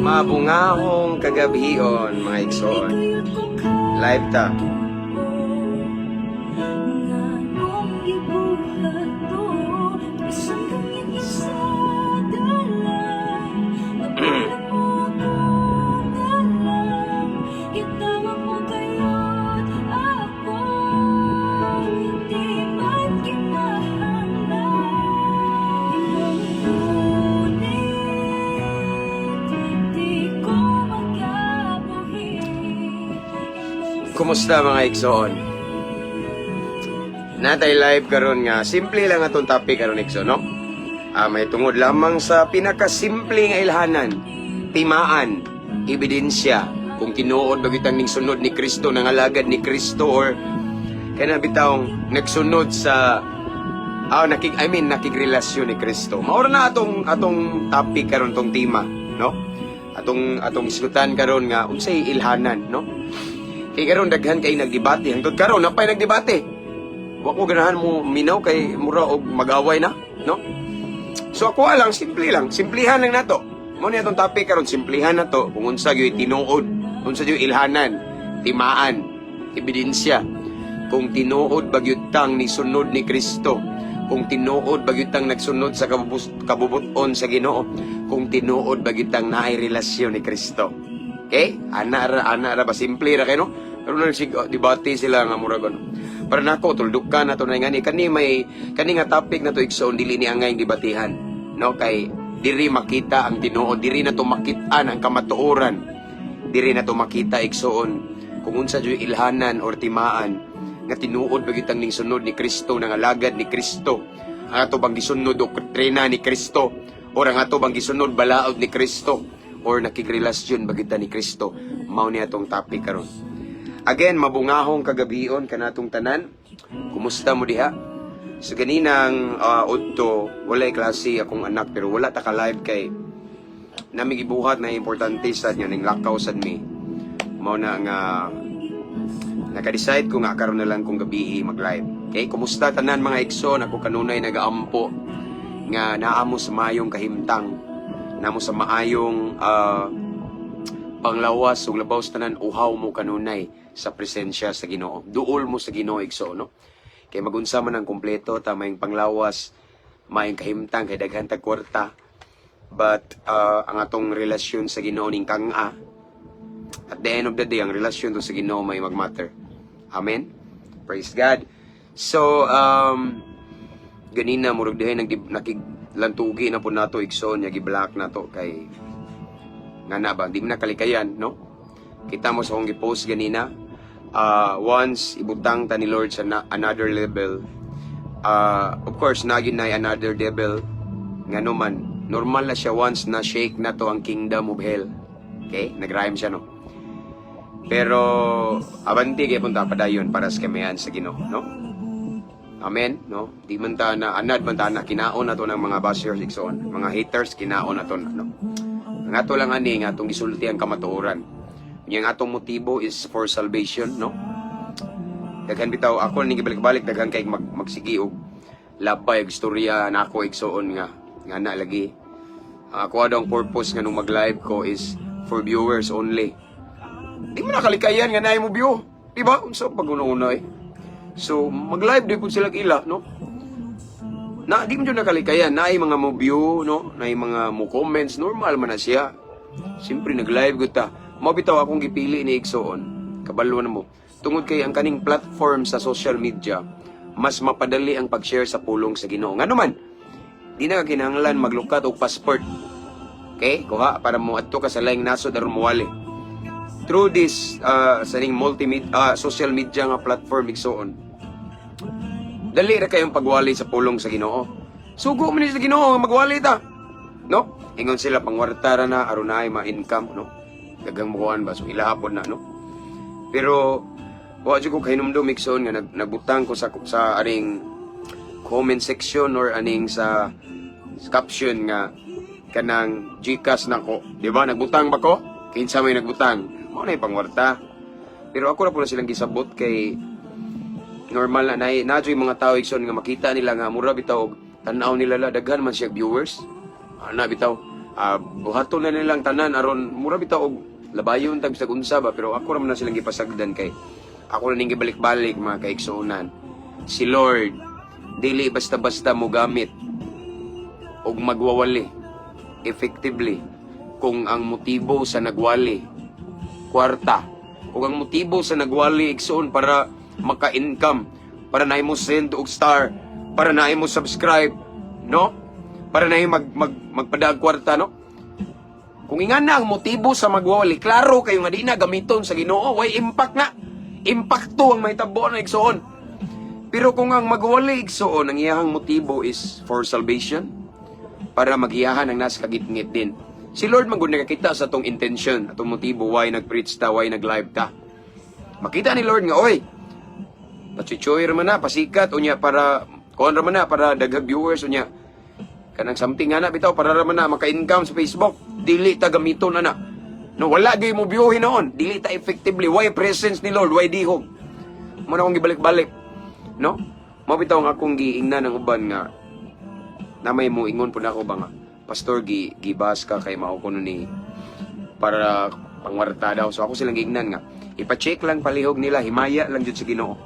Mabungahong kagabion, mga igsoon. Live ta. Kumusta mga igsoon? Natay live karon nga simple lang atong topic karon igsoon, no? May tungod lamang sa pinakasimple nga ilhanan, timaan, ebidensya kung tinuod ba kitang ning sunod ni Kristo, nangalagad ni Kristo, or kana bitawng nagsunod sa nakigrelasyon ni Kristo. Maura na atong topic karon, tong tema, no? Atong isgutan karon nga unsay ilhanan, no? Kay karon daghan kay nagdebate, hangtod karon napay nagdebate. Wa ko ganahan mo minaw kay mura og mag-away na, no? So ako lang, simplihan lang nato. Mo ni atong topic karon, simplihan nato kung unsa gyud tinuod, unsa gyud ilhanan, timaan, ebidensya kung tinuod bagyud tang ni sunod ni Kristo, kung tinuod bagyud tang nagsunod sa kabubuton sa Ginoo, kung tinuod bagyud tang naay relasyon ni Kristo. Okay? Ana ra ba simple ra kay no? Pero debate sila nga murag ano. Para nako tuldukan nato na ngani kani nga topic na to igsoon dili ni angay debatihan, no? Kay diri makita ang tinuod, diri na to makit-an ang kamatuoran. Diri na to makita igsoon kung unsa jud ilhanan or timaan nga tinuod bagitang ning sunod ni Kristo, nang alagad ni Kristo. Ang ato bang gisunod og doktrina ni Kristo, or ang ato bang gisunod balaod ni Kristo, or nakigrelasyon bagita ni Kristo. Mao ni atong topic karon. Again, mabungahong kagabion kanatong tanan. Kumusta mo diha? So ganinang udto, walay klase akong anak pero wala ta ka live kay nami gibuhat na importante sa nya ning lakaw sad mi. Mao na nga naka-decide ko nga karon na lang kung gabi mag-live. Okay, kumusta tanan mga igsoon? Ako kanunay nagaampo nga naamo sa mayong kahimtang, namo sa maayong panglawas ug labaw sa tanan, uhaw mo kanunay sa presensya sa Ginoo. Duol mo sa Ginoo igsoon, no? Kay magunsa man ang kumpleto ta, mayong panglawas, mayong kahimtang, kay daghan tag kwarta. But ang atong relasyon sa Ginoo ning kang-a, at the end of the day, ang relasyon to sa Ginoo may magmatter. Amen? Praise God. So, ganina, murag dihay nakiglantugi na po nato igsoon, niya gi-block na to kay nga na ba, di mo nakalikayan, no? Kita mo sa akong gi-post ganina, once ibutang ta ni Lord sa another level, of course, nagin na another level, nga naman, normal na siya once na shake na to ang kingdom of hell. Okay? Nag-rhyme siya, no? Pero, abanti kaya punta pa dayon para sa kamayan sa Ginoo, no? Amen, no? Di man ta na, anad man ta na, kinaon na to ng mga bashers, igsoon. Mga haters, kinaon na to, no? Ang ato lang ani, nga atong gisulti ang kamatuoran. Yung atong motibo is for salvation, no? Daghan bitaw, ako ning gibalik-balik, daghan kay magsigi og labay, og istorya na ako igsoon nga na lagi. Ako daw ang purpose nga nung mag-live ko is for viewers only. Di mo nakalikayan nga naay mo view. Diba? Unsa pag-una eh. So, mag-live din po sila kila, no? Na, di mo dyan nakalikayan. Naay mga mo view, no? Naay mga mo comments. Normal man na siya. Siyempre, nag-live ko ta. Mabitaw akong gipili ni igsoon. Kabalo na mo. Tungod kay ang kaning platform sa social media, mas mapadali ang pag-share sa pulong sa Ginoo. Nga naman, di na kinahanglan maglukat og passport. Okay? Kuha, para mo adto ka sa laing nasod aron muwali. Through this sa ning social media nga platform igsoon, dali ra kayong pagwali sa pulong sa Ginoo. Sugo man ni sa Ginoo magwali ta, no? Ingon sila pangwarta ra na aron naay ma-income, no? Dagang mukuan ba so ilahapon na, no? Pero wa jud ko kahinumdum igsoon nga nagbutang ko sa aring comment section or aning sa caption nga kanang Gcash nako, di ba? Nagbutang ba ko? Kinsa may nagbutang? Mo na pangwarta. Pero ako na po na silang gisabot kay normal na nadyo yung mga tao igsoon nga makita nila nga mura bitaw tan-aw nila la daghan man siya viewers. Ana bitaw buhaton na nilang tanan aron mura bitaw og labayon tag sa unsa ba, pero ako ra man na silang gipasagdan kay ako na ning gibalik-balik mga kaigsuonan. Si Lord dili basta-basta mo gamit og magwawali effectively kung ang motibo sa nagwali kwarta, kung ang motibo sa nagwali igsoon para maka-income, para na mo send og star, para na mo subscribe, no? Para na magpadag kwarta, no? Kung ingan na ang motibo sa magwawali, klaro kayo nga di na gamiton sa Ginoo, way impact na. Impacto ang may tabo na igsoon. Pero kung ang magwawali igsoon, ang iyahang motibo is for salvation, para magiyahan ang nasa kagitngit din. Si Lord magud nakakita sa atong intention, atong motibo, why nag-preach ta, why nag-live ta. Makita ni Lord nga, oy, pachichoy raman na, pasikat, unya para, kuhan raman na, para daghang viewers, unya, kanang something nga na, bitaw, para raman na, maka-income sa Facebook, dili ta gamiton na. No, wala gay mo viewin noon, dili ta effectively, why presence ni Lord, why dihog. Muna akong gibalik-balik, no? Mabitaw nga akong giingnan ng uban nga, na may mo ingon po na ako ba nga, Pastor, gibas ka kay mao kuno ni para pangwarta daw. So ako silang gignan nga, ipa-check lang palihog nila, himaya lang jud sa Ginoo.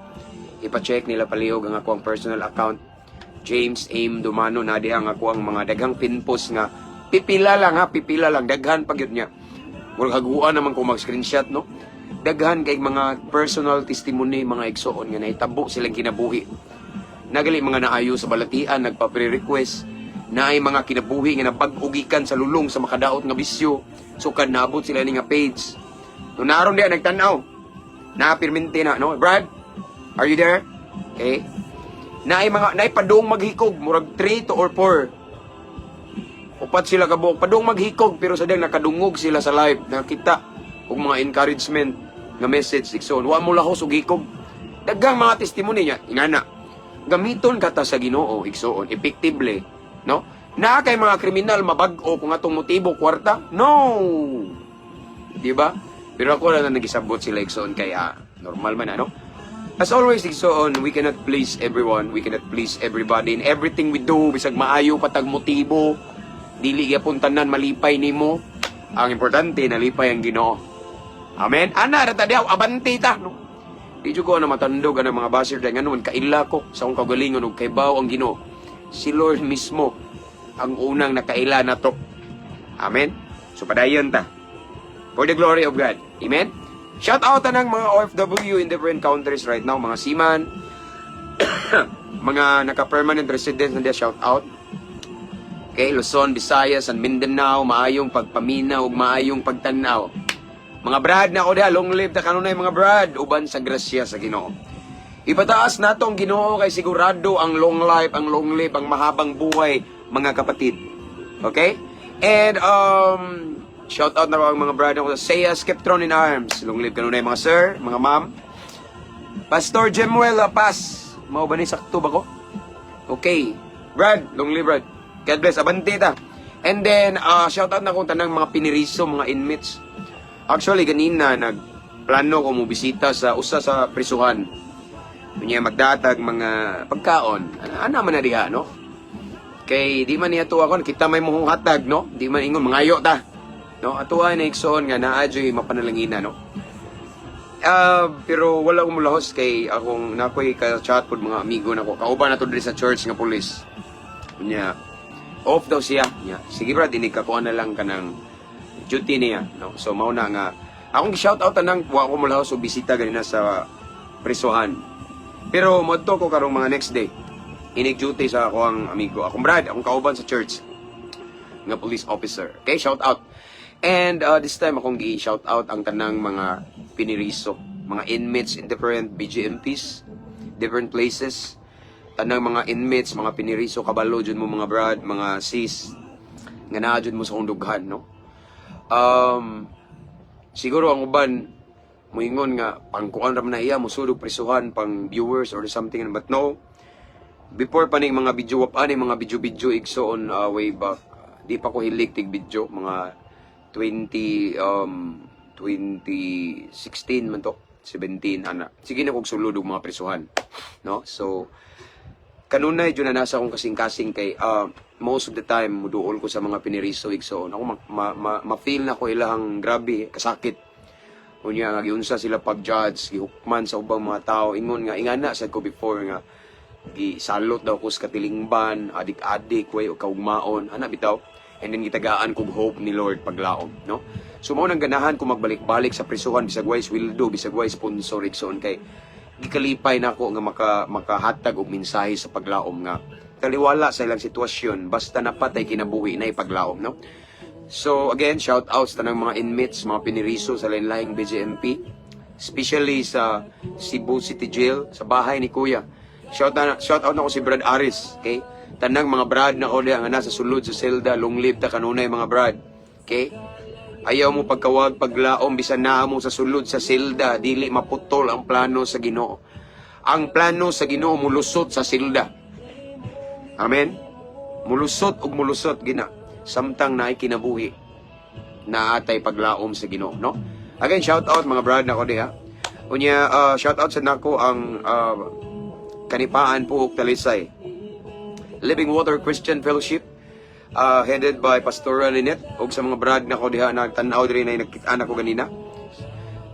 Ipa-check nila palihog ang ako ang personal account, James Aim Dumano, na di ang ako ang mga daghang pinpost nga, pipila lang, daghan pa gyud niya. Murag haguan naman ko mag-screenshot, no? Daghan kay mga personal testimony, mga igsoon nga nahitabo silang kinabuhi. Nagali mga naayo sa balatian, nagpa-pre-request, na ay mga kinabuhi nga napag-ugikan sa lulong sa makadaot nga bisyo. So kan naabot sila ni nga page. No naron diya nagtanaw. Na pirminti na, no? Brad, are you there? Okay. Na ay mga padung maghikog, murag 3 to or 4. Upat sila kabuok, padung maghikog pero sadang nakadungog sila sa live. Nakita og mga encouragement nga message ikson. Wa mo lahos og hikog. Daghang mga testimony niya, ingana. Gamiton kata sa Ginoo igsoon effectively, no? Na kay mga kriminal mabag-o kung atong motibo kwarta? No. Di ba? Pero ako na nagisabot sila igsoon kay normal man ano. As always igsoon, we cannot please everyone, we cannot please everybody in everything we do. Bisag maayo patag motibo, dili gyapon tanan malipay nimo. Ang importante nalipay ang Ginoo. Amen. Ana ra ta diaw abanti ta, no? Di ko na matandog ang mga basir dahil nga kaila ko sa akong kagalingon o kaybaw ang Ginoo. Si Lord mismo ang unang nakaila na to. Amen? So padayon ta. For the glory of God. Amen? Shout out ng mga OFW in different countries right now. Mga seaman, mga naka-permanent residents na shout out. Okay, Luzon, Visayas, and Mindanao, maayong pagpaminaw, maayong pagtanaw. Mga brad na ako diha, long live ta kanunay mga brad, uban sa grasya sa Ginoo. Ipataas nato ang Ginoo kay sigurado ang long life, ang long live, ang mahabang buhay, mga kapatid. Okay? And shout out na ang mga brad ako sa Saya Skeptron in Arms. Long live kanunay mga sir, mga ma'am. Pastor Jemuel Paz, mao ba ni sakto ba ko? Okay. Brad, long live brad. God bless, abanti ta. And then shout out na kung tanang mga piniriso, mga inmates. Actually, ganina, nagplano ko mo bisita sa usa sa prisuhan. Kunya magdatag mga pagkaon. Ana man na diha, no? Kay di man niya tuwa ko, kita may muhong hatag, no? Di man ingon, mangayo ta. No? Atuwa na iksoon nga, naadyo'y mapanalangina, no? Pero wala umulahos kay akong nakoy ka-chat pod mga amigo na ko. Kauban na to diri sa church nga police. Kunya, off daw siya. Sige brad, inikakuan na lang ka ng duty niya, no? So mao na nga akong gi-shout out nang wa ko mulaw so bisita ganina sa prisuhan. Pero modto ko karong mga next day. Inig duty sa ako ang amigo. Akong brad, akong kauban sa church nga police officer. Okay, shout out. And this time akong gi-shout out ang tanang mga piniriso, mga inmates in different BGMPs, different places. Tanang mga inmates, mga piniriso kabalo jud mo mga brad, mga sis nga naa jud mo sa kundughan, no? Siguro ang uban moingon nga pangkuan ra man na iya musudog prisuhan pang viewers or something, but no, before pa ning mga video ani mga video igsoon way back, di pa ko hilig tig video mga 2016 man to 17 ana sige na kog sulod mga prisuhan, no? So kanunay jud na nasa akong kasing-kasing kay most of the time muduol ko sa mga piniriso igsoon. Ako ma-feel na ko ilahang grabe kasakit. Unya nga giunsa sila pag-judge, gihukman sa ubang mga tao. Ingon nga ingana sa ko before nga gisalot daw ko sa katilingban, adik-adik, way o kaugmaon, ana bitaw. And then gitagaan kog hope ni Lord paglaom, no? So mao nang ganahan ko magbalik-balik sa prisuhan bisag way sweldo, bisag way sponsor igsoon kay gikalipay nako nga makahatag og mensahe sa paglaom nga taliwala sa ilang sitwasyon basta napatay kinabuhi na ipaglaom, no? So again, shout outs tanang mga inmates, mga piniriso sa lain-laing BJMP, especially sa Cebu City Jail, sa bahay ni Kuya. Shout out na ko si Brad Aris, okay? Tanang mga brad na o nga nasa sulod sa selda, long live ta kanunay mga brad, okay? Ayaw mo pagkawag paglaom bisan naa mo sa sulod sa selda, dili maputol ang plano sa Ginoo. Ang plano sa Ginoo mulusot sa selda. Amen. Mulusot ug mulusot gina samtang naay kinabuhi na atay paglaom sa Ginoo, no? Again, shout out mga brad na ko diha. Unya shout out sa nako ang Kanipaan Puok Talisay Living Water Christian Fellowship, headed by Pastor Lynette, o sa mga brad na ko diha na tanaw diri na nakita ko ganina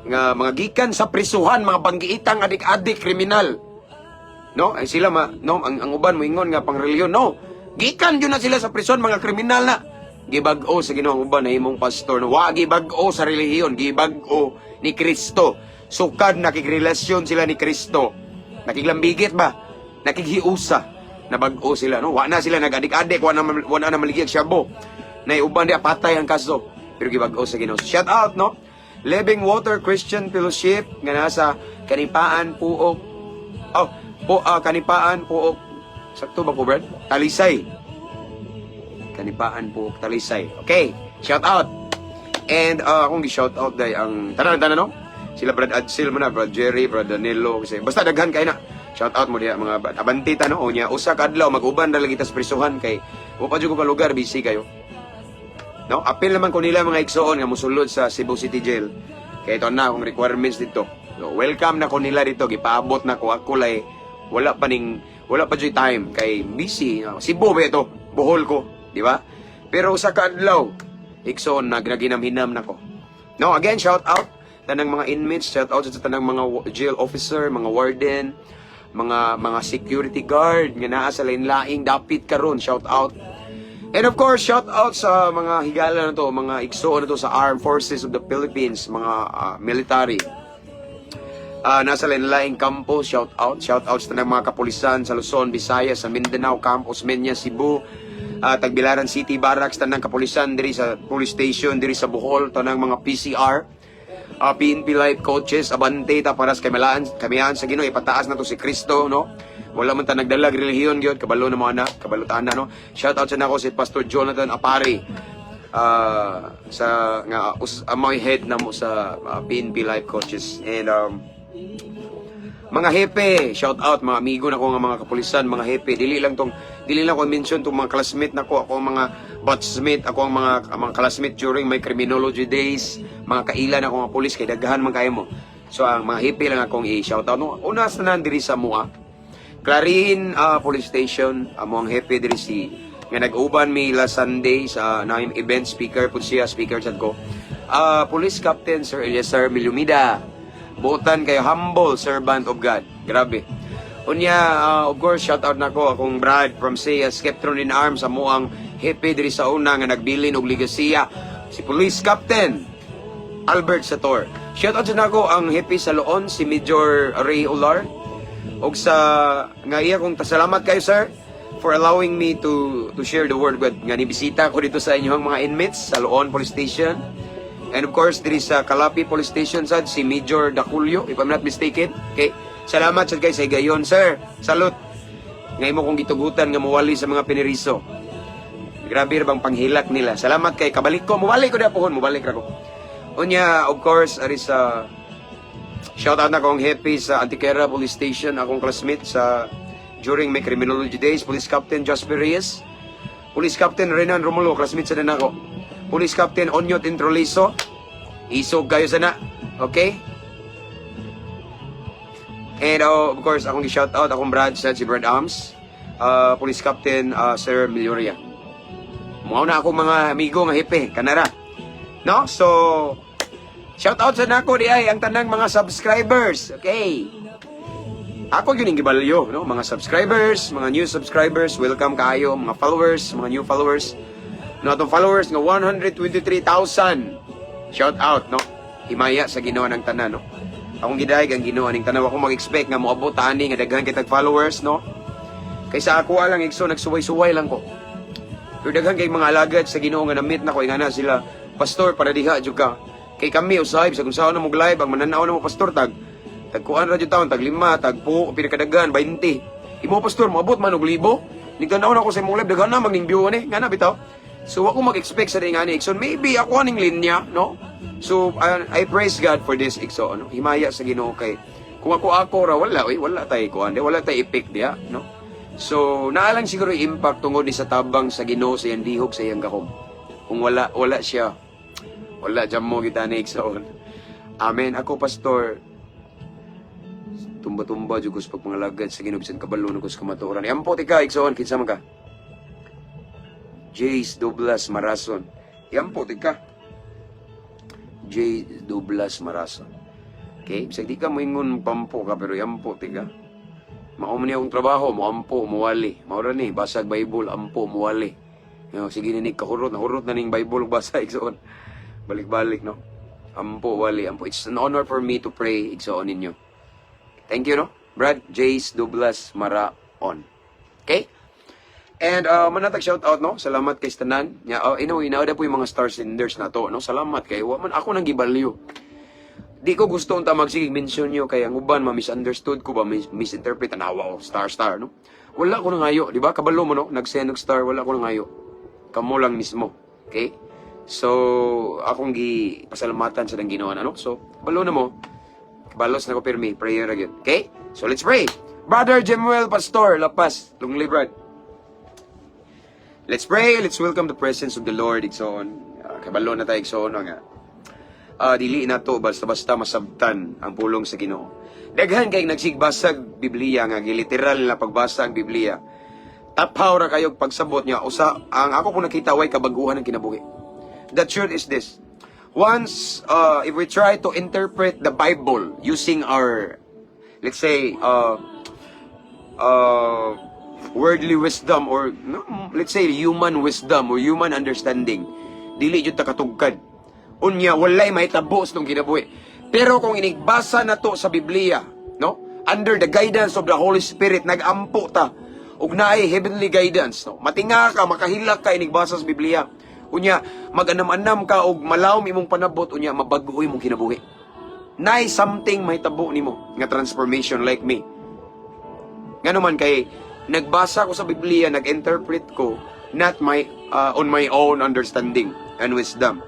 nga mga gikan sa prisuhan, mga banggiitang adik-adik kriminal, no? Ay sila no, ang uban moingon nga pang reliyon, no, gikan yun na sila sa prison, mga kriminal na gibag-o sa Ginoo. Ang uban na himong pastor no, wa gibag-o sa relihiyon, gibag-o ni Kristo. Sukad nakigrelasyon sila ni Kristo, nakiglambigit ba, nakighiusa, nabag-o sila, no? Wa na sila nag-adik-adik, wa na maligiyag syabo. Nay uban dia patay ang kaso, pero gibag-o sa Ginoo. Shout out, no? Living Water Christian Fellowship nga nasa Kanipaan Puok. Kanipaan Puok. Sakto ba po, Brad? Talisay. Kanipaan Puok Talisay. Okay, shout out. And akong gi-shout out day ang tanan no? Sila Brad Adsil mo na, Brad Jerry, Brad Danilo, kasi basta daghan kay na. Shout out mo diya mga abantita no, nya usa ka adlaw mag-uban ra lagi tas prisuhan kay wa pa jud ko pa lugar, busy kayo. No, apil naman ko nila mga igsoon nga mosulod sa Cebu City Jail. Kay ito na akong requirements dito. So, welcome na ko nila dito, gipaabot na ko ako lay wala pa jud time kay busy. Cebu ba ito? Bohol ko, di ba? Pero usa ka adlaw igsoon naginam-hinam na ko. No, again shout out tanang mga inmates, shout out sa tanang mga jail officer, mga warden, mga security guard nga naa sa lain-laing dapit karon, shout out. And of course, shout out sa mga higala na to, mga igsoon na to sa Armed Forces of the Philippines, mga military. Nasa lain-laing campus, shout out sa tanang mga kapulisan sa Luzon, Visayas, sa Mindanao, Campos, Menya, Cebu, Tagbilaran City, Barracks, tanang kapulisan diri sa police station, diri sa Bohol, tanang mga PCR, PNP Life Coaches, abante ta paras kamihan sa Ginoo, ipataas na to si Kristo, no? Wala man ta nagdalag relihiyon gyud, kabalo na mo ana, kabalutan na, no? Shout out sa nako si Pastor Jonathan Apari. Sa nga amoy head na mo sa PNP Life Coaches. And mga hepe, shout out mga amigo na ko nga mga kapulisan, mga hepe, dili lang ko mention tong mga classmate nako, ako ang mga batchmate, ako ang mga classmate during my criminology days, mga kailan ako nga pulis kay daghan man kayo mo. So ang mga hepe lang akong i-shout out. No, una sa nandiri sa mua Clarin Police Station, amo ang hepe diri si nga nag-uban mi last Sunday sa naim event, speaker po siya, speaker sad ko. Police Captain Sir Eliezer Milumida. Buotan kayo, humble servant of God. Grabe. Unya, of course, shout out nako akong Brad from Sia Skeptron in Arms, amo ang hepe diri sa una nga nagbilin og ligasiya, si Police Captain Albert Sator. Shout out sa nako ang hepe sa Loon, si Major Ray Olar. Og sa nga iya kong salamat kayo sir for allowing me to share the word with nga nibisita ko dito sa inyong mga inmates sa Loon Police Station. And of course diri sa Calapi Police Station sad si Major Daculio, if I'm not mistaken. Okay, salamat sad kay sa gayon sir, salute nga imo kong gitugutan nga mawali sa mga piniriso. Grabe bang panghilak nila, salamat kay kabalik ko, mawali ko na pohon, mawalik ra ko. Unya of course ari sa shout out na akong happy sa Antiquera Police Station, akong classmate sa during my criminology days, Police Captain Jasper Reyes, Police Captain Renan Romulo, classmate sa din ako, Police Captain Onyot Introliso, isog kayo sana, okay? And of course, akong i-shout out, akong Brad sa si Brad Arms, Police Captain Sir Milioria. Mga na ako mga amigo nga hipe, kanara. No? So, shout out sa nako di ay ang tanang mga subscribers. Okay. Ako yun yung gibalyo, no? Mga subscribers, mga new subscribers, welcome kayo, mga followers, mga new followers. No, atong followers nga 123,000. Shout out, no? Himaya sa Ginoo ng tanan, no? Akong gidayeg ang Ginoo ning tanan, ako mag-expect nga moabot ani nga daghan kitag followers, no? Kaysa ako lang igso nagsuway-suway lang ko. Pero daghan kay mga alagad sa Ginoo nga na-meet na ko ingana sila, pastor para diha jud ka. Kay kami usayb sa kung saan na mo live ang mananaw na mo pastor tagkuan ra jud taon tag 5 tagpo pinakadagan 20. Imo pastor moabot man og libo. Nigtanaw na ko sa imong live daghan na magning view ani ngana bitaw. So ako mag-expect sa nga ni Ikson, maybe ako aning linya, no? So I praise God for this Ikson, no? Himaya sa Ginoo kay kung ako ra wala tay kuan, wala tay epic diha, no? So naalang siguro impact tungod ni sa tabang sa Ginoo sa iyang dihog sa iyang gahom. Kung wala siya, wala jam mo kita ni Ikson. Amen. Ako pastor tumba-tumba jud kus pag mga lagad sa Ginoo bisan kabalo na kus kamatuoran. Ampo tika Ikson kinsa man ka? Jace Douglas Marason. Ampo tika. Jace Douglas Marason. Okay, bisag di ka moingon pampo ka pero ampo tika. Mao man yung trabaho mo ampo muwali. Mao ra ni basag Bible ampo muwali. Yo sige ni kahurot na ning Bible basa Ikson. Balik-balik no. Ampo wali ampo. It's an honor for me to pray Ikson ninyo. Thank you, no? Brad Jace Douglas Maraon. Okay? And manatag shout out, no? Salamat kay Stanan. Inaada po yung mga star senders na to, no? Salamat kay man ako nang gibalyo. Di ko gusto unta magsigig mention nyo kay ang uban ma-misunderstood ko ba, misinterpret anawa o star, no? Wala ko nang ngayo, di ba? Kabalo mo, no? Nag-send og star, wala ko nang ngayo. Kamo lang mismo. Okay? So, akong pasalamatan sa nang ginawa na, no? So, balo na mo. Balos na ko pirmi, prayer again. Okay? So let's pray. Brother Jemuel Pastor Lapas, Lungli Brad. Let's pray. Let's welcome the presence of the Lord. Ikson. Kabalo na tayo Ikson nga. Dili na to basta-basta masabtan ang pulong sa Ginoo. Daghan kay nagsigbasag Biblia nga literal na pagbasa ang Biblia. Tapaw ra kayo pagsabot niya usa ang ako kung nakita way kabaguhan ng kinabuhi. The truth is this. Once, if we try to interpret the Bible using our, let's say, worldly wisdom or, let's say, human wisdom or human understanding, dili yun takatugkad. Unya, walay mahitabo sa itong kinabuhi. Pero kung inigbasa na to sa Biblia, no? Under the guidance of the Holy Spirit, nag-ampo ta, ug naay heavenly guidance, no? Matinga ka, makahilak ka, inigbasa sa Biblia. Unya, mag-anam-anam ka og malawom imong panabot, unya mabag-o imong kinabuhi. Nay something mahitabo nimo nga transformation like me. Ngano man kay nagbasa ko sa Biblia, nag-interpret ko not my on my own understanding and wisdom.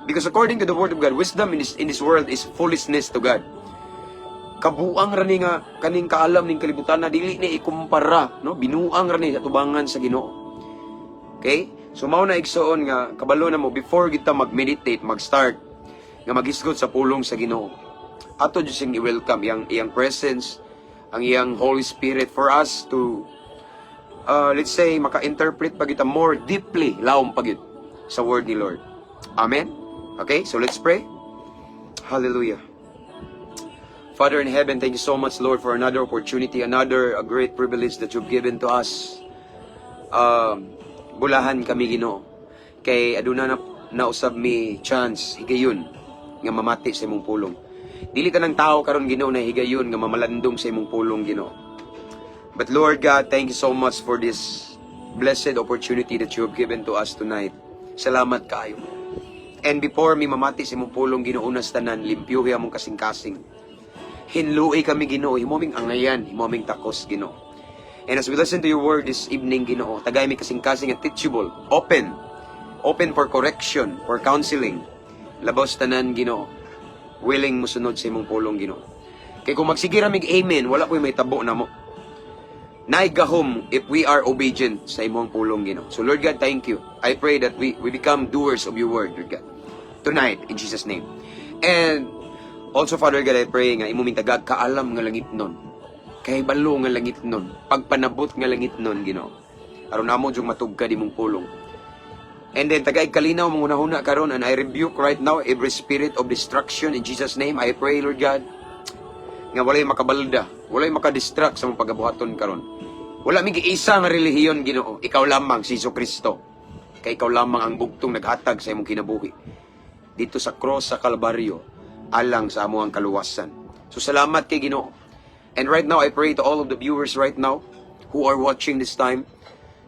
Because according to the word of God, wisdom in this world is foolishness to God. Kabuang ra ni nga kaning kaalam ning kalibutan na dili ni ikumpara, no? Binuang ra ni sa tubangan sa Ginoo. Okay? So mao na igsoon nga kabalo na mo before kita mag-meditate, mag-start nga magisgot sa pulong sa Ginoo. Ato jud sing i-welcome iyang presence, ang iyang Holy Spirit for us to let's say maka-interpret pa kita more deeply lawom pa gyud sa word ni Lord. Amen. Okay? So let's pray. Hallelujah. Father in heaven, thank you so much Lord for another opportunity, another great privilege that you've given to us. Bulahan kami Ginoo kay aduna na nausab mi chance higayon nga mamati sa imong pulong. Dili ka ng tao karon Ginoo na higayon nga mamalandong sa imong pulong Ginoo. But Lord God, thank you so much for this blessed opportunity that you have given to us tonight. Salamat kaayo. And before mi mamati sa imong pulong Ginoo unas tanan limpyuhi among kasing-kasing. Hinluoy kami Ginoo, himoming angayan, himoming takos Ginoo. And as we listen to your word this evening, Ginoo, tagay mi kasing-kasing at teachable, open for correction, for counseling. Labaw sa tanan, Ginoo, willing mo sunod sa imong pulong, Ginoo. Kaya kung magsigira mig amen, wala ko'y may tabo na mo. Naigahom if we are obedient sa imong pulong, Ginoo. So Lord God, thank you. I pray that we become doers of your word, Lord God. Tonight, in Jesus' name. And also, Father God, I pray nga imong tagag kaalam nga langit nun. Kay balo nga langit nun, pagpanabot nga langit nun, Ginoo. Aron namo jung matugkad imong pulong. And then, tagaig kalinaw, muna karon, and I rebuke right now every spirit of destruction in Jesus' name. I pray, Lord God, nga walay makabalda, walay makadistract sa mong pagabuhaton karon. Wala mig isa nga relihiyon, Ginoo. Ikaw lamang, si Jesu Kristo. Kay ikaw lamang ang bugtong naghatag sa imong kinabuhi. Dito sa cross sa Kalbaryo, alang sa among kaluwasan. So salamat kay Ginoo. And right now, I pray to all of the viewers right now who are watching this time,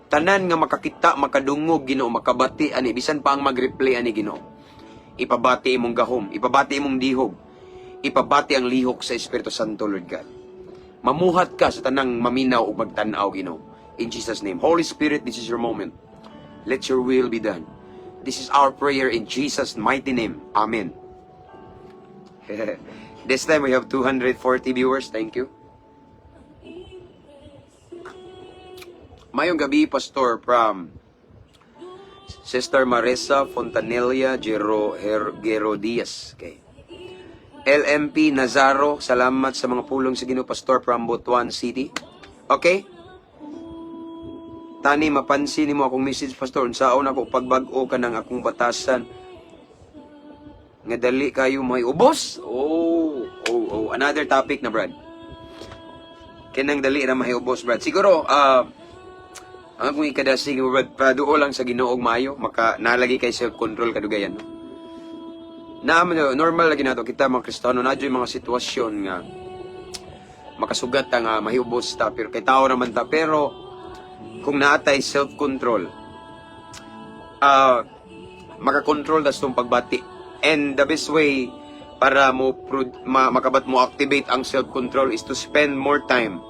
tanan nga makakita, makadungog, Ginoo, makabati, ani, bisan pa ang mag-replay, ani, Ginoo. Ipabati imong gahom, ipabati imong dihog, ipabati ang lihok sa Espiritu Santo, Lord God. Mamuhat ka sa tanang maminaw o magtanaw, Ginoo. In Jesus' name. Holy Spirit, this is your moment. Let your will be done. This is our prayer in Jesus' mighty name. Amen. This time we have 240 viewers. Thank you. Mayong gabi, Pastor, from Sister Marisa Fontanilla Gerodias. Okay. LMP Nazaro, salamat sa mga pulong sa Ginoo, Pastor, from Butuan City. Okay? Tani, mapansin mo akong message, Pastor. Unsaon ako pagbag-o ka ng akong batasan. Nga dali kayo may ubos? Oh. Another topic na, Brad. Kinang dali na may ubos, Brad. Siguro, ang akong ikadasig, Brad, paduo lang sa Ginoo og maayo, maka nalagi kay self-control kadugayan. No? Normal lagi nato kita mga Kristiyano, na yung mga sitwasyon nga makasugat ta nga mahibos ta, pero kay tao naman ta, pero kung naatay self-control, makakontrol tas itong pagbati. And the best way para makabat mo activate ang self-control is to spend more time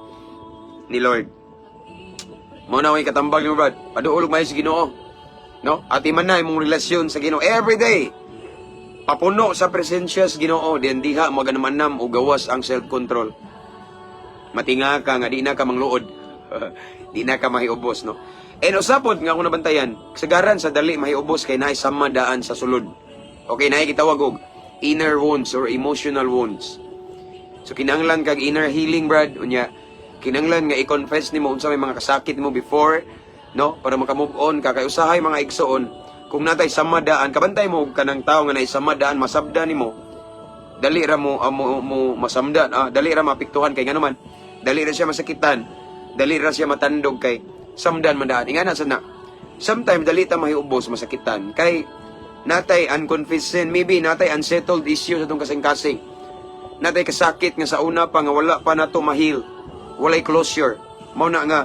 ni Lord. Mao na way katambag ni Brad, paduolog may sa Ginoo. No? Ati man na imong relasyon sa Ginoo every day. Papuno sa presensya sa Ginoo, diyan diha mo ganamanam o gawas ang self-control. Matinga ka nga di na ka mangluod. Di na ka mahiubos, no? And usapod nga ako nabantayan, kasagaran sa dali mahiubos kay naay sama daan sa sulod. Okay, naay gitawag og inner wounds or emotional wounds. So kinahanglan kag inner healing, Brad, unya kinahanglan nga i-confess nimo unsa may mga kasakit nimo before, no, para maka-move on ka kay usahay mga igsoon. Kung natay samadaan, kabantay mo kanang tao nga naay samadaan, masabda nimo. Dali ra mo masamdan, dali ra mapiktuhan kay nganuman. Dali ra siya masakitan, dali ra siya matandog kay samdan man daan. Ingana sana. Sometimes dali ta mahiubos masakitan kay natay unconfessed sin, maybe natay unsettled issue sa tong kasing-kasing. Natay kasakit nga sa una pa nga wala pa nato mahil. Walay closure. Mao na nga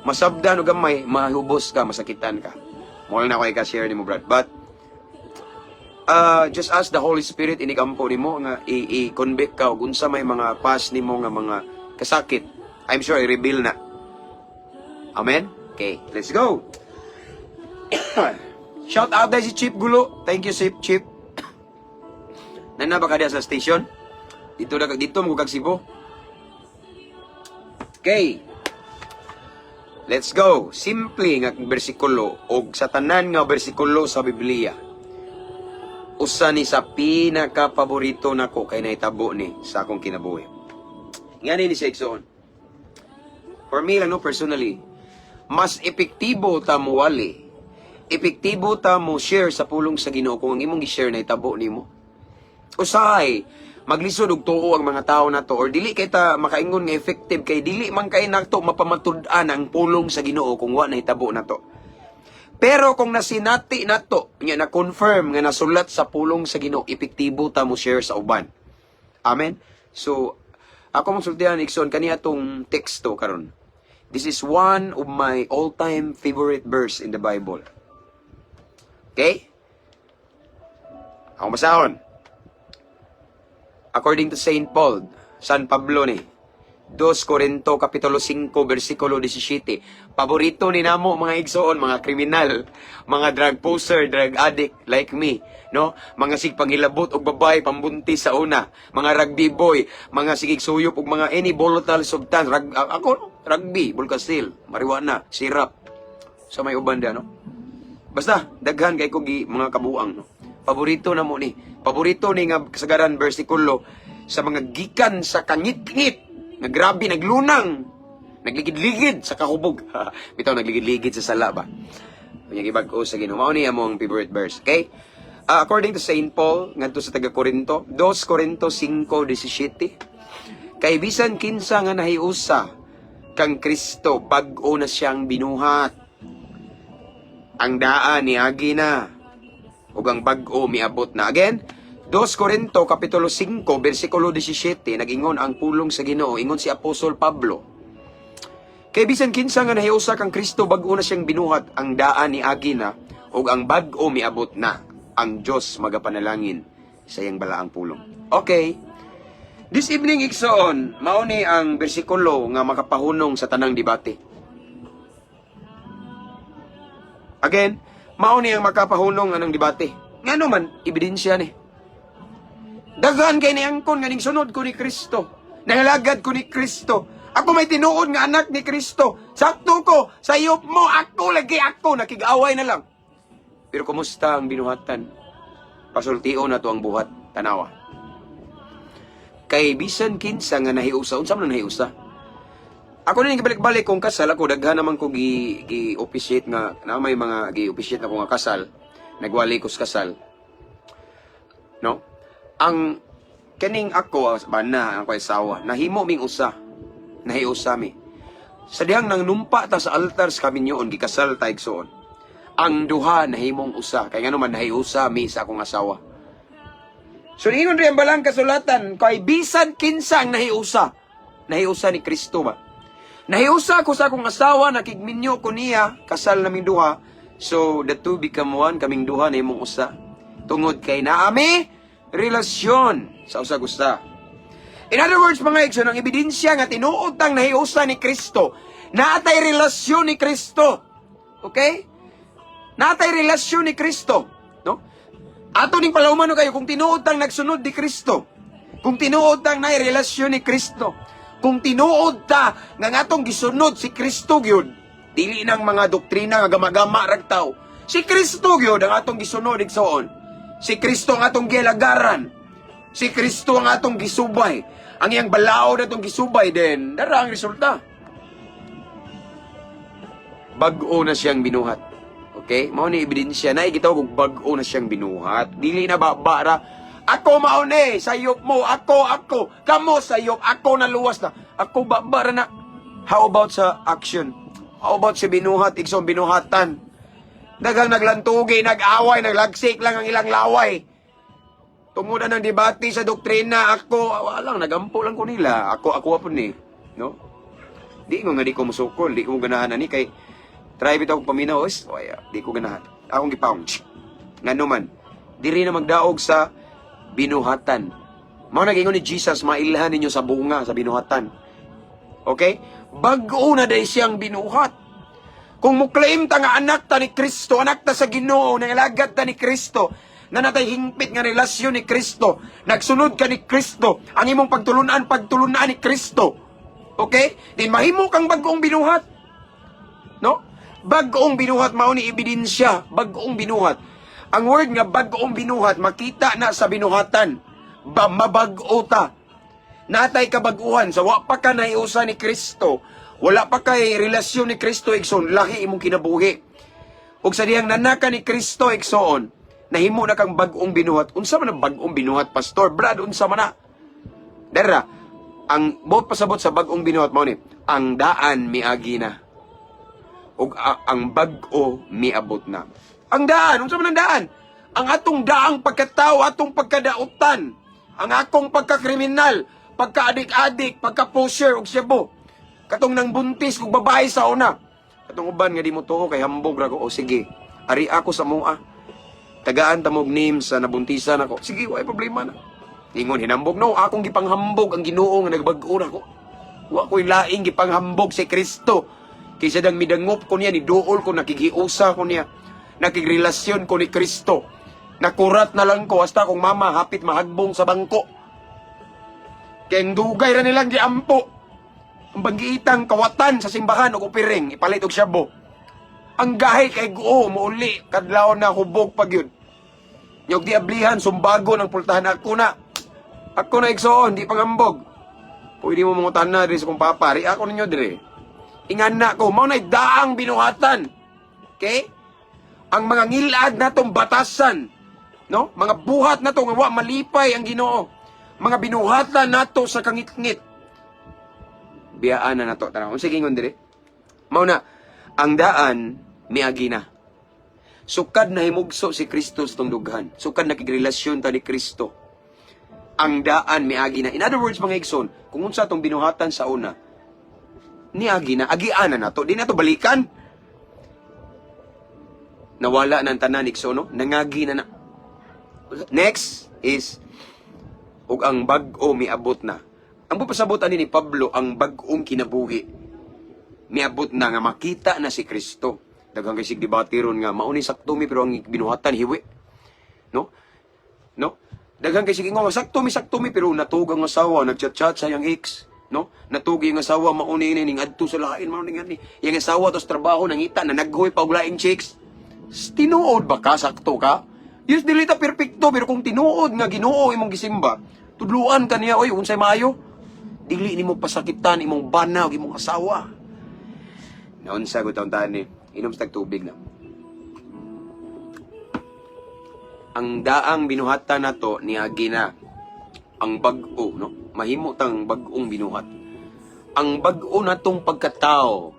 masabdan og gamay, mahubos ka, masakitan ka. Mo na ako i-share nimo, Brad. But just ask the Holy Spirit inikampo nimo nga i-convict ka og unsa may mga past nimo nga mga kasakit. I'm sure i-reveal na. Amen. Okay, let's go. Shout out dahil si Chip Gulo. Thank you, Chip. Nanaba ka diya sa station? Dito mo kag Cebu. Okay. Let's go. Simple nga bersikulo og sa tanan nga bersikulo sa Biblia. Usa ni sa pinaka-paborito nako kay nahitabo ni sa akong kinabuhi. Ngani ni sa igsoon. For me lang, no, personally, mas epektibo ta mo wali. Epektibo ta mo share sa pulong sa Ginoo kung ang imong gi-share na itabo nimo. Usahay maglisod og tuo ang mga tao nato or dili kay ta makaingon nga effective kay dili man kay nato mapamatud-an ang pulong sa Ginoo kung wa na hitabo nato. Pero kung nasinati nato nya na confirm nga nasulat sa pulong sa Ginoo, epektibo ta mo share sa uban. Amen. So ako mong sultihan Ikson kaniya tong teksto karon. This is one of my all-time favorite verse in the Bible. Okay? Ako masahon. According to Saint Paul, San Pablo ni, 2 Corinto kapitulo 5 versikulo 17. Paborito ni namo mga igsoon, mga kriminal, mga drug poser, drug addict like me, no? Mga sigpanghilabot og babae pambuntis sa una, mga rugby boy, mga sigig suyop og mga any volatile substance, rugby, bulkasil, marijuana, sirap. Sa may uban da, no? Basta daghan kay ko mga kabuang, no? Paborito na mo ni. Paborito ni nga kasagaran bersikulo sa mga gikan sa kangit-ngit. Nga grabe, naglunang. Nagligid-ligid sa kahubog. Bitaw, nagligid-ligid sa sala ba? Unyang ibag-o sa Ginoo. Mao ni among favorite verse, okay? According to Saint Paul, ngadto sa taga Corinto, 2 Corinto 5:17. Kay bisan kinsa nga nahiusa kang Kristo, bag-o na siyang binuhat. Ang daan niagi na, ug ang bag-o miabot na. Again, 2 Corinto kapitulo 5 bersikulo 17, nag-ingon ang pulong sa Ginoo, ingon si Apostol Pablo. Kay bisan kinsa nga nahiusa kang Kristo, bag-o na siyang binuhat, ang daan niagi na, ug ang bag-o miabot na. Ang Diyos magapanalangin sa iyang balaang pulong. Okay. This evening, igsoon, mao ni ang bersikulo nga makapahunong sa tanang debate. Again, mao ni ang makapahunong anang debate. Ngano man, ebidensya ni. Daghan kay ni angkon nga ning sunod ko ni Kristo. Nahilagad ko ni Kristo. Ako may tinuod nga anak ni Kristo. Sakto ko, sayop mo, ako lagi ako, nakig-away na lang. Pero kumusta ang binuhatan? Pasultio na to ang buhat, tanawa. Kay bisan kinsa nga nahiusa, unsa man nahiusa? Ako na gibalik-balik kung kasal ako, daghan naman ko gi-officiate nga, na may mga gi-officiate na ko nga kasal, nagwali ko sa kasal. No? Ang kaning ako, bana, ang ko asawa, nahimo ming usa. Nahiusa mi. Sa dihang nang numpa ta sa altar sa kaminyoon, gikasal ta igsoon. Ang duha nahimong usa, kay ngano man nahiusa mi sa akong asawa. So ingon riyan balang kasulatan, kay bisan kinsa ang nahiusa. Nahiusa ni Kristo ba? Nahiusa ko sa akong asawa, nakigminyo ko niya, kasal naming duha. So the two become one, kaming duha nahimong usa. Tungod kay naami relasyon sa usa-gusta. In other words, mga igsoon, ang ebidensya nga tinuod tang nahiusa ni Kristo, naatay relasyon ni Kristo. Okay? Naatay relasyon ni Kristo. No? Ato ning palawmano kayo, kung tinuod tang nagsunod ni Kristo, kung tinuod tang naay relasyon ni Kristo, kung tinuod ta nga atong gisunod si Kristo gyud, dili nang mga doktrina nga gama-gama ragtaw. Si Kristo gyud ang atong gisunod igsoon. Si Kristo ang atong gilagaran. Si Kristo ang atong gisubay. Ang iyang balao na itong gisubay din, dara ang resulta. Bag-o na siyang binuhat. Okay? Mao ni ebidensya na igitaw kung bag-o na siyang binuhat. Dili na babara. Ako mauni, sayop mo, ako. Kamo sayop, ako naluwas na. Ako babara na. How about sa action? How about sa binuhat, igsong binuhatan? Dagang naglantugi, nag-away, naglagsik lang ang ilang laway. Tumuda ng debate sa doktrina, ako, walang, nagampo lang ko nila. Ako po ni. No? Di ko musukol, di ko ganahan ani, kay try bitaw ko paminaw, di ko ganahan. Akong gipaong, ngano man, di rin na magdaog sa binuhatan. Mao nagingon ni Jesus, mailhan ninyo sa bunga, sa binuhatan. Okay? Bag-o na day siyang binuhat. Kung muklaim ta nga anak ta ni Kristo, anak ta sa Ginoo, nangalagad ta ni Kristo, na natay hingpit nga relasyon ni Kristo, nagsunod ka ni Kristo, ang imong pagtulunan ni Kristo. Okay? Din mahimo kang bag-ong binuhat. No? Bag-ong binuhat, mao ni ebidensya, bag-ong binuhat. Ang word nga bag-ong binuhat, makita na sa binuhatan. Mabag-o ta. Natay kabaguhan, sa wa pa ka naiusa ni Kristo, wala pa kay relasyon ni Kristo, igsoon, lahi imong kinabuhi. Ug sa diyang nanaka ni Kristo, igsoon, nahimo na kang bag-ong binuhat. Unsa man ang bag-ong binuhat, Pastor Brad? Unsa man na? Dara, ang buot pasabot sa bag-ong binuhat mo ni, ang daan miagi na. Ug ang bag-o miabot na. Ang daan, unsa man ang daan? Ang atong daang pagkatao, atong pagkadautan, ang akong pagkakriminal, pagkaadik-adik, pagka-pusher og siyabo. Katong nang buntis kog babae sa una. Katong uban nga di mo tuo kay hambog ra ko, o sige, ari ako sa mua. Tagaan tamog name sa nabuntisan ako. Sige, wala problema na. Ingon, hinambog. No, akong gipanghambog ang Ginoo nga nagbag-o na ko. Wa ko'y laing gipanghambog si Kristo. Kaysa dang midangop ko niya, niduol ko, nakigiusa ko niya. Nakigrelasyon ko ni Kristo. Nakurat na lang ko, hasta akong mama, hapit mahagbong sa bangko. Kaya dugay ra nilang giampo. Ang banggiitang kawatan sa simbahan o kupiring, ipalit og syabo. Ang gahi kay Guo, mauli, kadlaw na hubog pag yun. Yung diablihan, sumbago ng pultahan ako na. Ako na igsoon, di pangambog. Pwede mo mangutan na rin sa kong papari. Ako ninyo dire. Ingan na ko, maunay daang binuhatan. Okay? ang mga ngilad natong batasan, no? Mga buhat nato nga wa malipay ang Ginoo. Mga binuhatan nato sa kangit-ngit. Biyaan na nato tanaw. Sige ingon diri. Mao na ang daan miagi na. Sukad na himugso si Kristo sa tungdughan. Sukad na kigrelasyon ta ni Kristo. Ang daan miagi na. In other words, mga igsoon, kung unsa atong binuhatan sa una, niagi na, agian na nato. Di na to balikan. Nawala ng tanan igsoon, no? Nangagi na na. Next is, ug ang bag-o miabot na. Ang pasabot ani ni Pablo, ang bag-ong kinabuhi. Miabot na nga makita na si Kristo. Daghang kay sig debate ron nga mauni sakto mi pero ang binuhatan hiwi. No? No? Daghang kay sig ingon sakto mi pero natug ang asawa, nagchat-chat sa iyang ex, no? Natug ang asawa mauni ni ning adto sa lain mauni nga ni. Yang asawa tos trabaho nangita na naghoy pa og laing chicks. Tinuod ba ka sakto ka? Yes, dili ta perpekto pero kung tinuod nga Ginoo imong gisimba, tudluan ka niya oy unsay maayo? Dili nimo pasakitan imong bana ug imong asawa. Naunsa ko taon-taon ni inom sa tubig na. Ang daang binuhatan nato niagi na ang bag-o, no? Mahimo tang bag-ong binuhat. Ang bag-o natong pagkatao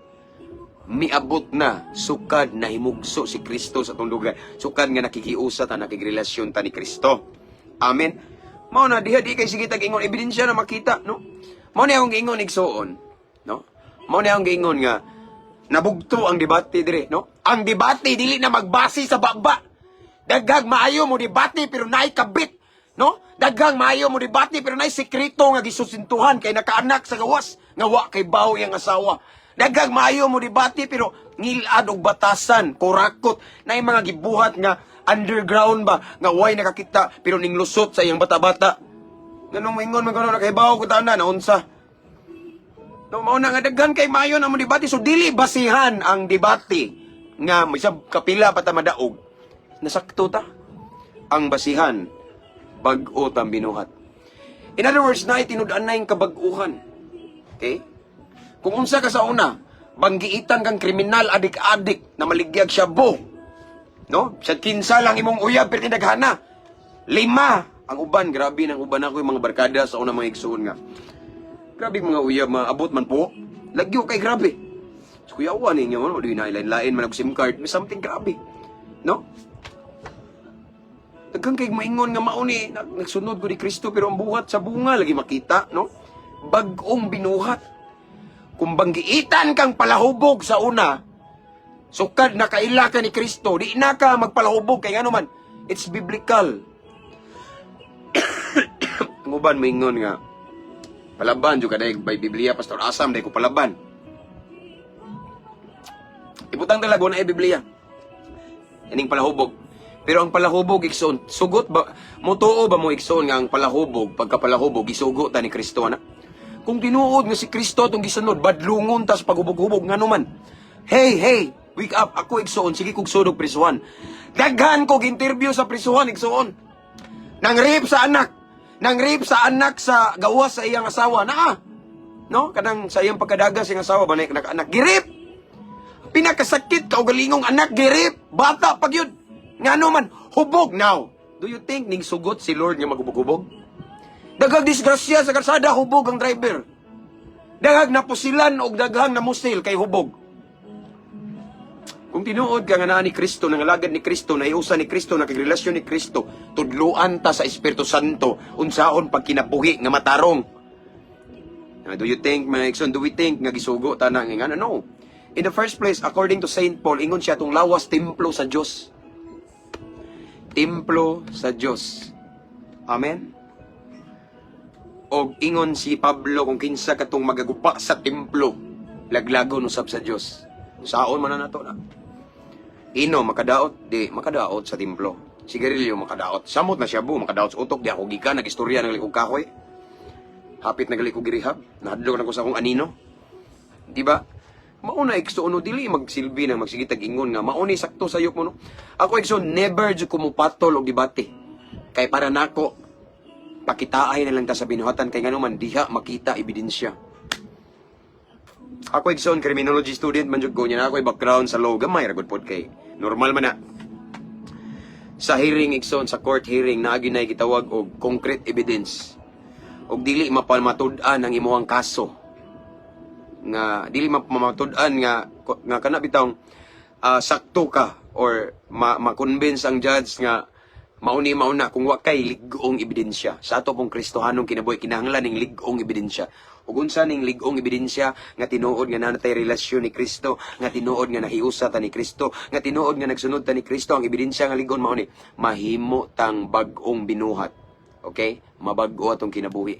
miabot na sukad na himugso si Kristo sa atong lugar. Sukad nga nakikiusa ta nakigrelasyon ta ni Kristo. Amen. Mao na diha di kay sige tag ingon ebidensya na makita, no? Mao ni akong ingon igsuon, no? Mao ni akong ingon nga nabugto ang debate dire, no? Ang debate dili na magbase sa baba. Daghang maayo mo debate pero naay kabit, no? Daghang maayo mo debate pero naay sekreto nga gisusintuhan kay nakaanak sa gawas nga wa kay bawo yang asawa. Daghang maayo mo debate pero ngilad og batasan, kurakot naay mga gibuhat nga underground ba nga way nakakita pero ning lusot sa iyang bata-bata. Ganong moingon man kuno kay bawo ko tanan naunsa. No, mao na nga daghan kay maayo na mo debate so dili basihan ang debate nga isang kapila pa ta madaog. Nasakto ta ang basihan bag-o tang binuhat. In other words, na tinud-an na yung kabag-uhan. Okay? Kung unsa ka sa una, banggiitan kang kriminal adik-adik na maligyag siya bo. No? Sa kinsa lang imong uyab pero tindaghana. 5 ang uban, grabe nang uban ako yung mga barkada sa una mga igsoon nga. Grabe mga uyab, maabot man po. Lagyo kay grabe. So, kuyawan ninyo, no? Di na ilain-lain man ako SIM card. May something grabe. No? Daghang kay maingon nga mauni, nagsunod ko ni Kristo, pero ang buhat sa bunga, lagi makita, no? Bag-ong binuhat. Kung banggiitan kang palahubog sa una, sukad na kaila ka ni Kristo, di na ka magpalahubog, kay ano man, it's biblical. Ang uban maingon nga, palaban juga dahil by Biblia, Pastor Asam, dahil ko palaban. Ibutang talago na Biblia. Yaning palahubog. Pero ang palahubog, iksoon, sugot ba, mutuo ba mo iksoon nga ang palahubog, pagkapalahubog, isugot ta ni Kristo, na? Kung tinuod nga si Kristo itong gisunod, badlungon tas paghubog-hubog, nga naman. Hey, wake up, ako iksoon, sige kong sunog prisuhan. Daghan ko interview sa prisuhan, iksoon. Nang rape sa anak sa gawas sa iyang asawa na no kanang sa iyang pagkadaga sa iyang asawa ba na anak girip pinakasakit kaugalingong anak girip bata pag yun ngano man hubog now do you think ning sugot si Lord nga maghubog-hubog daghang disgrasya sa kalsada hubog ang driver daghang napusilan og daghang namusil kay hubog. Kung tinuod ka nga naa ni Kristo, nangalagad ni Kristo, naiusa ni Kristo, nakagrelasyon ni Kristo, tudluan ta sa Espiritu Santo, unsaon pag kinabuhi nga matarong. Do you think, mga Exxon, do we think nga gisugo ta na nga? No. In the first place, according to Saint Paul, ingon siya itong lawas templo sa Diyos. Templo sa Diyos. Amen? O ingon si Pablo kung kinsa katong magagupa sa templo, laglagon usab sa Diyos. Saon man na nato na. Ino, makadaot, di, makadaot sa templo. Sigarilyo, makadaot. Samot na siya bu, makadaot sa utok. Di ako gikan, nag-istorya ng likog kahoy. Hapit nagalikog girihab. Nahadlok na ko sa akong anino. Di ba? Mauna, ikso, dili magsilbi na magsigitag ingon nga. Mauna, sakto sayok mo, no? Ako, ikso, never dyan kumupatol o debate. Kay para nako, pakitaay na lang ta sa binuhatan. Kay nga naman, diha makita ebidensya. Ako igsoon criminology student man jud ko niya na ako background sa law gamay ra gud pod kay normal man na sa hearing igsoon, sa court hearing na agi na gitawag og concrete evidence og dili mapamatud-an ang imuhang kaso, nga dili mapamatud-an nga kana bitawng sakto ka or ma-convince ang judge nga mauna kung wa kay lig-ong ebidensya. Sa ato pong Kristohanong kinabuhi kinahanglan ning lig-ong ebidensya. Ug unsa ning lig-ong ebidensya nga tinuod nga nanatay relasyon ni Kristo, nga tinuod nga nahiusa ta ni Kristo, nga tinuod nga nagsunod ta ni Kristo, ang ebidensya nga lig-on mao ni mahimo tang bag-ong binuhat. Okay? Mabag-o atong kinabuhi.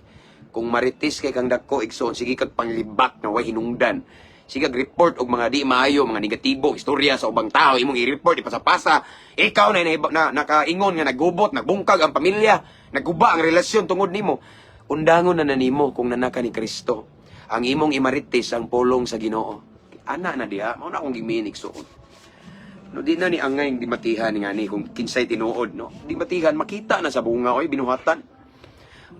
Kung maritis kay kang dako igsoon, sige kag panglibak na way hinungdan. Sige report og mga di maayo, mga negatibo, istorya sa ubang tao, imong i-report, ipasa-pasa. Ikaw na nakaingon nga naggubot, nagbungkag ang pamilya, nagguba ang relasyon tungod nimo. Undangon na nanimo kung nanaka ni Kristo. Ang imong imaritis ang pulong sa Ginoo. Ana na diha, mao na akong giminig suod. No di na ni angay di matihan nga ni kung kinsay tinuod, no. Di matihan makita na sa bunga oy binuhatan.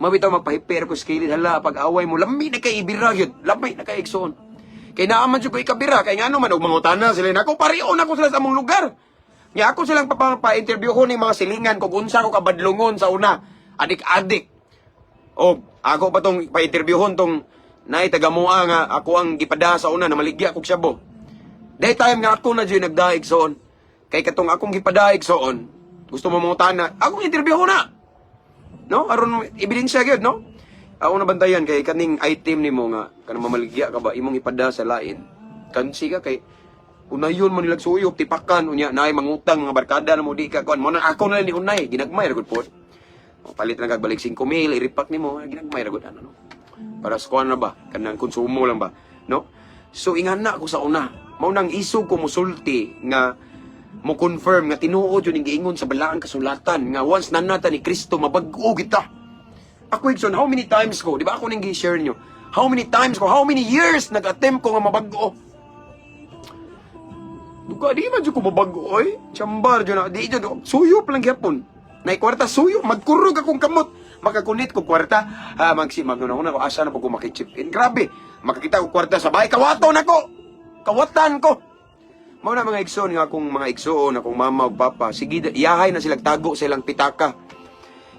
Mabitaw magpahiper ko skilid hala pag away mo lami na kay ibira gyud, lami na kay igsoon. Kay naaman siya ko ikabira, kay nga naman, og mangutana sila na ako, pariyon ako sila sa among lugar. Nga ako silang pa-interview ko ng mga silingan, kung unsa ko kabadlungon sa una, adik-adik. O, ako pa tong pa-interviewon tong naitagamua nga, ako ang gipada sa una, na maligya kong siyabo. Daytime nga ako na dyan nagdaig soon. Kay katong akong gipadaig soon, gusto mo mangutana, akong interview na. No? Aron ebidensya gyud, no? Ako na bantayan kay kaning item nimo nga kanang mamaligya ka ba imong ipada sa lain. Kansi ka kay unayon man nilag suyop tipakan unya naay mangutang mga barkada na mo di ka kuan mo na ako na ni unay ginagmay ra gud pod. Palit na kag balik 5,000 iripak nimo ginagmay ra gud ano no. Para sa kuan na ba kanang konsumo lang ba no. So ingana ko sa una mao nang isog ko musulti nga mo confirm nga tinuod yun giingon sa balaang kasulatan nga once nanata ni Kristo mabag-o kita. Ako Igsoon, how many times ko, di ba ako nang gi-share nyo? How many times ko, how many years nag-attempt ko nga mabago? Duga, di man dyan ko mabago, oy. Chambar dyan na, di dyan, suyop lang yapon. Naikwarta, suyop, magkurog akong kamot. Makakunit ko kwarta, maguna ko, asa na po ko makichip in. Grabe, makakita ko kwarta sa bahay, kawaton ako! Kawatan ko! Mao na mga Igsoon, nga akong mga Igsoon, akong mama o papa, sige, iyahay na silang tago sa ilang pitaka.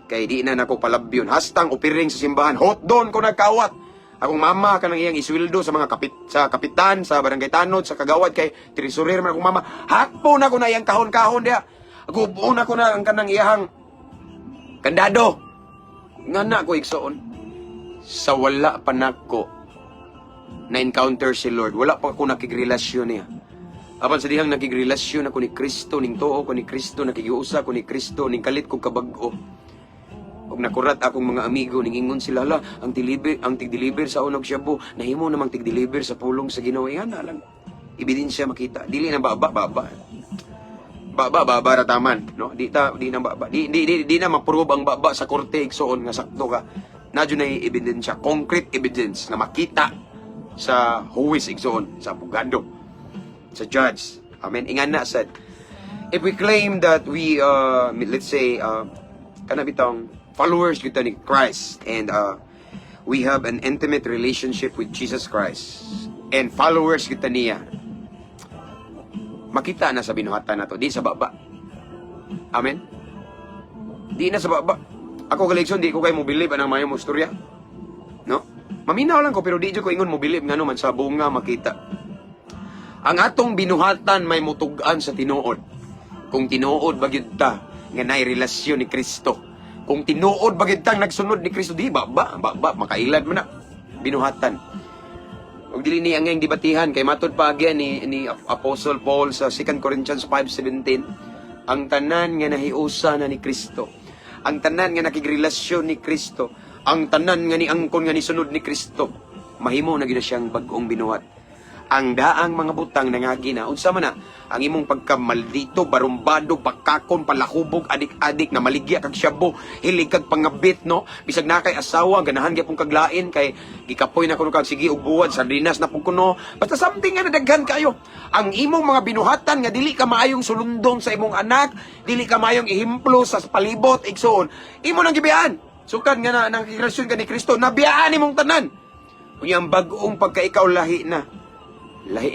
Kay di na nako palabyon. Hastang upiring sa simbahan. Hot doon ko nagkawat. Akong mama kanang iyang isweldo sa mga kapitan, sa barangay tanod, sa kagawad kay treasurer man akong mama. Hakpo na ko na iyang kahon-kahon dia. Ako na ko na ang kanang iyang kandado. Nga na ko Igsoon. Sa wala pa nako na encounter si Lord. Wala pa ako nakigrelasyon niya. Apan sa dihang nakigrelasyon ako ni Kristo, ning tuo ko ni Kristo, nakigiusa ko ni Kristo, ning kalit ko kabag-o. Og nakurat akong mga amigo ning ingon sila la ang tig-deliver sa unog Shabu nahimo namang tig-deliver sa pulong sa Ginoo ana lang ebidensya makita dili na baba ra taman no di na baba di na ma-prove ang baba sa korte igsoon nga sakto ka nadyo na ebidensya concrete evidence nga makita sa huwis igsoon sa abogado sa judge amen ingana sad if we claim that we let's say kana bitong followers kita ni Christ and we have an intimate relationship with Jesus Christ and followers kita niya makita na sa binuhatan nato di sa baba amen di na sa baba ako Galigson di ko kay mo believe anang mayo mo istorya no maminaw lang ko pero di ko ingon mo believe ngano man sa bunga makita ang atong binuhatan may mutugan sa tinuod kung tinuod bagyud ta nga naay relasyon ni Kristo. Kung tinuod bagid tang nagsunod ni Kristo di baba makailad man na binuhatan. Og dili ni ang dibatihan kay matud pa again ni Apostle Paul sa 2 Corinthians 5:17 ang tanan nga nahiusa na ni Kristo. Ang tanan nga nakigrelasyon ni Kristo, ang tanan nga ni angkon nga ni sunod ni Kristo, mahimo na gid siyang bag-ong binuhat. Ang daang mga butang nangagi na unsa man na ang imong pagkamaldito barumbado pakakon palahubog adik-adik na maligya kag Shabu hilig kag pangabit no bisag na kay asawa ganahan gyapon kag lain kay gikapoy na kuno kag sige og buwad sardinas na pud kuno basta something nga nadaghan kayo ang imong mga binuhatan nga dili ka maayong sulundon sa imong anak dili ka maayong ihimplo sa palibot igsoon imo nang gibiyaan sukad nga nang relasyon ka ni Kristo nabiyaan imong tanan unya ang bag-ong pagkaikaw lahi